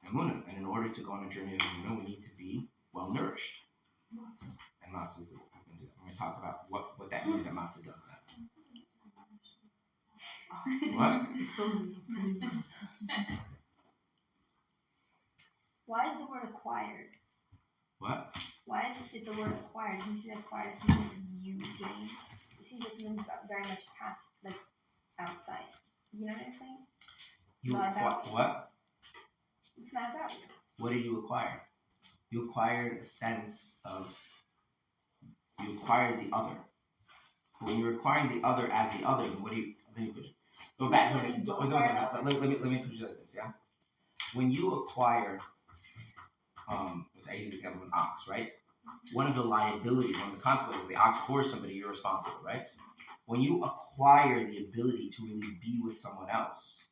Emunah. And in order to go on a journey of Emunah, we need to be well nourished. And matzah is the way we can do that. We're going to talk about what that means that matzah does that. What? Why is the word acquired? What? Why is it the word acquired? You see that acquired as something that you gain. It seems like something very much past, like outside. You know what I'm saying? Not about you. What? It's not about you. What did you acquire? You acquired a sense of. You acquired the other. When you're acquiring the other as the other, what do you? Then you could go back. Let me put it like this. Yeah. When you acquire, I use the example of an ox, right? One of the liabilities, one of the consequences of the ox whores somebody, you're responsible, right? When you acquire the ability to really be with someone else,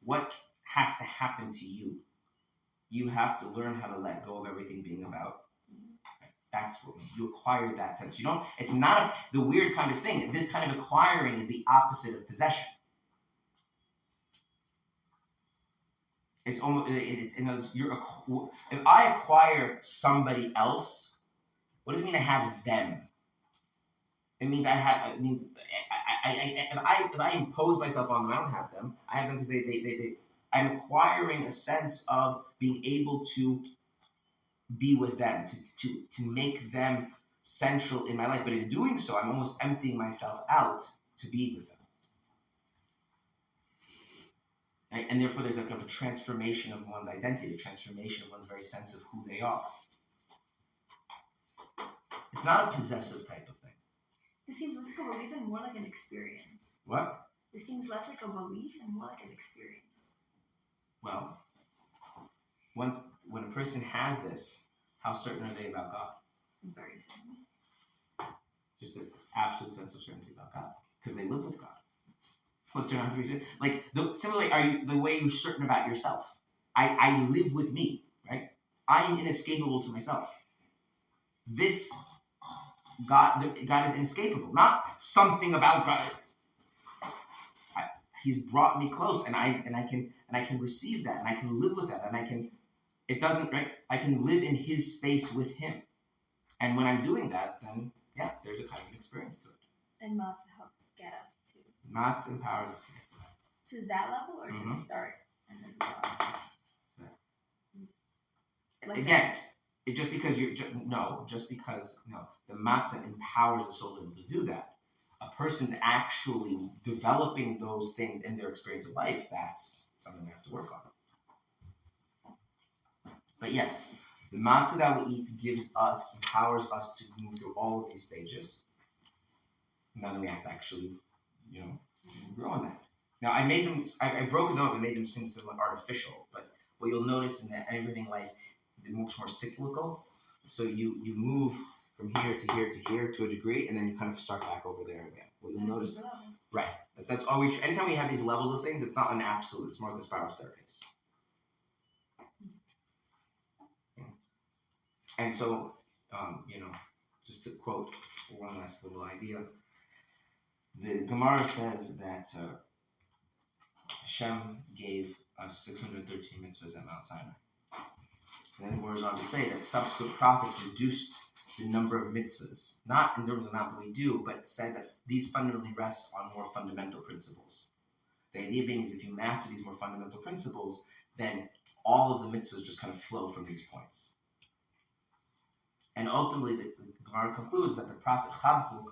what has to happen to you? You have to learn how to let go of everything being about. That's what you acquire that sense. You don't. It's not the weird kind of thing. This kind of acquiring is the opposite of possession. It's almost. If I acquire somebody else, what does it mean? I have them. It means I have. It means if I impose myself on them, I don't have them. I have them because they. I'm acquiring a sense of being able to be with them, to make them central in my life. But in doing so, I'm almost emptying myself out to be with them. right? And therefore there's a kind of a transformation of one's identity, a transformation of one's very sense of who they are. It's not a possessive type of thing. This seems less like a belief and more like an experience. What? This seems less like a belief and more like an experience. Well, when a person has this, how certain are they about God? Very certain. Just an absolute sense of certainty about God, because they live with God. What's there not to be certain? Like similarly, are you the way you're certain about yourself? I live with me, right? I am inescapable to myself. This God is inescapable, not something about God. He's brought me close, and I can receive that, and I can live with that, and I can. It doesn't right. I can live in His space with Him, and when I'm doing that, then yeah, there's a kind of an experience to it. And matzah helps get us to. Matzah empowers us to get to that. To that level, or to start and then go on. Like Again, this. it just because the matzah empowers the soul to be able to do that. A person's actually developing those things in their experience of life, that's something we have to work on. But yes, the matzah that we eat empowers us to move through all of these stages. And then we have to actually, grow in that. Now, I broke them up and made them seem somewhat artificial, but what you'll notice in that everything life, they're much more cyclical. So you move from here to here to here to a degree, and then you kind of start back over there again. What you'll notice, right? That's always. Anytime we have these levels of things, it's not an absolute. It's more like a spiral staircase. And so, just to quote one last little idea, the Gemara says that Hashem gave us 613 mitzvahs at Mount Sinai. And then the Gemara goes on to say that subsequent prophets reduced the number of mitzvahs, not in terms of the amount that we do, but said that these fundamentally rest on more fundamental principles. The idea being is if you master these more fundamental principles, then all of the mitzvahs just kind of flow from these points. And ultimately, the Gemara concludes that the prophet Habakkuk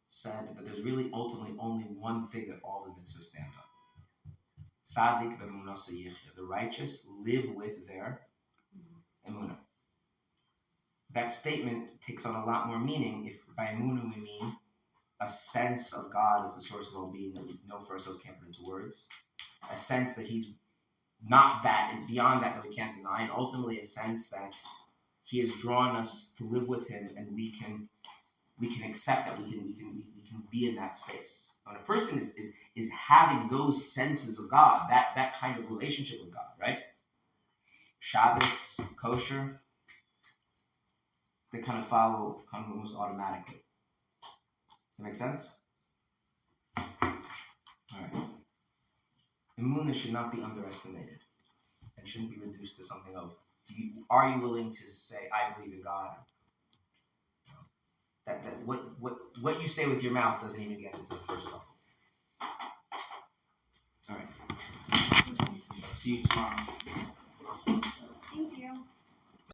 said that there's really ultimately only one thing that all the mitzvahs stand on. Tzaddik b'emunah yichya. The righteous live with their emunah. That statement takes on a lot more meaning if by emunah we mean a sense of God as the source of all being that we know for ourselves, can't put into words. A sense that He's not that and beyond that we can't deny, and ultimately a sense that He has drawn us to live with Him, and we can accept that we can be in that space. When a person is having those senses of God, that kind of relationship with God, right? Shabbos, kosher, they kind of follow almost automatically. That make sense? All right. Emunah should not be underestimated and shouldn't be reduced to something of, are you willing to say, I believe in God? That what you say with your mouth doesn't even get into the first level. All right. See you tomorrow.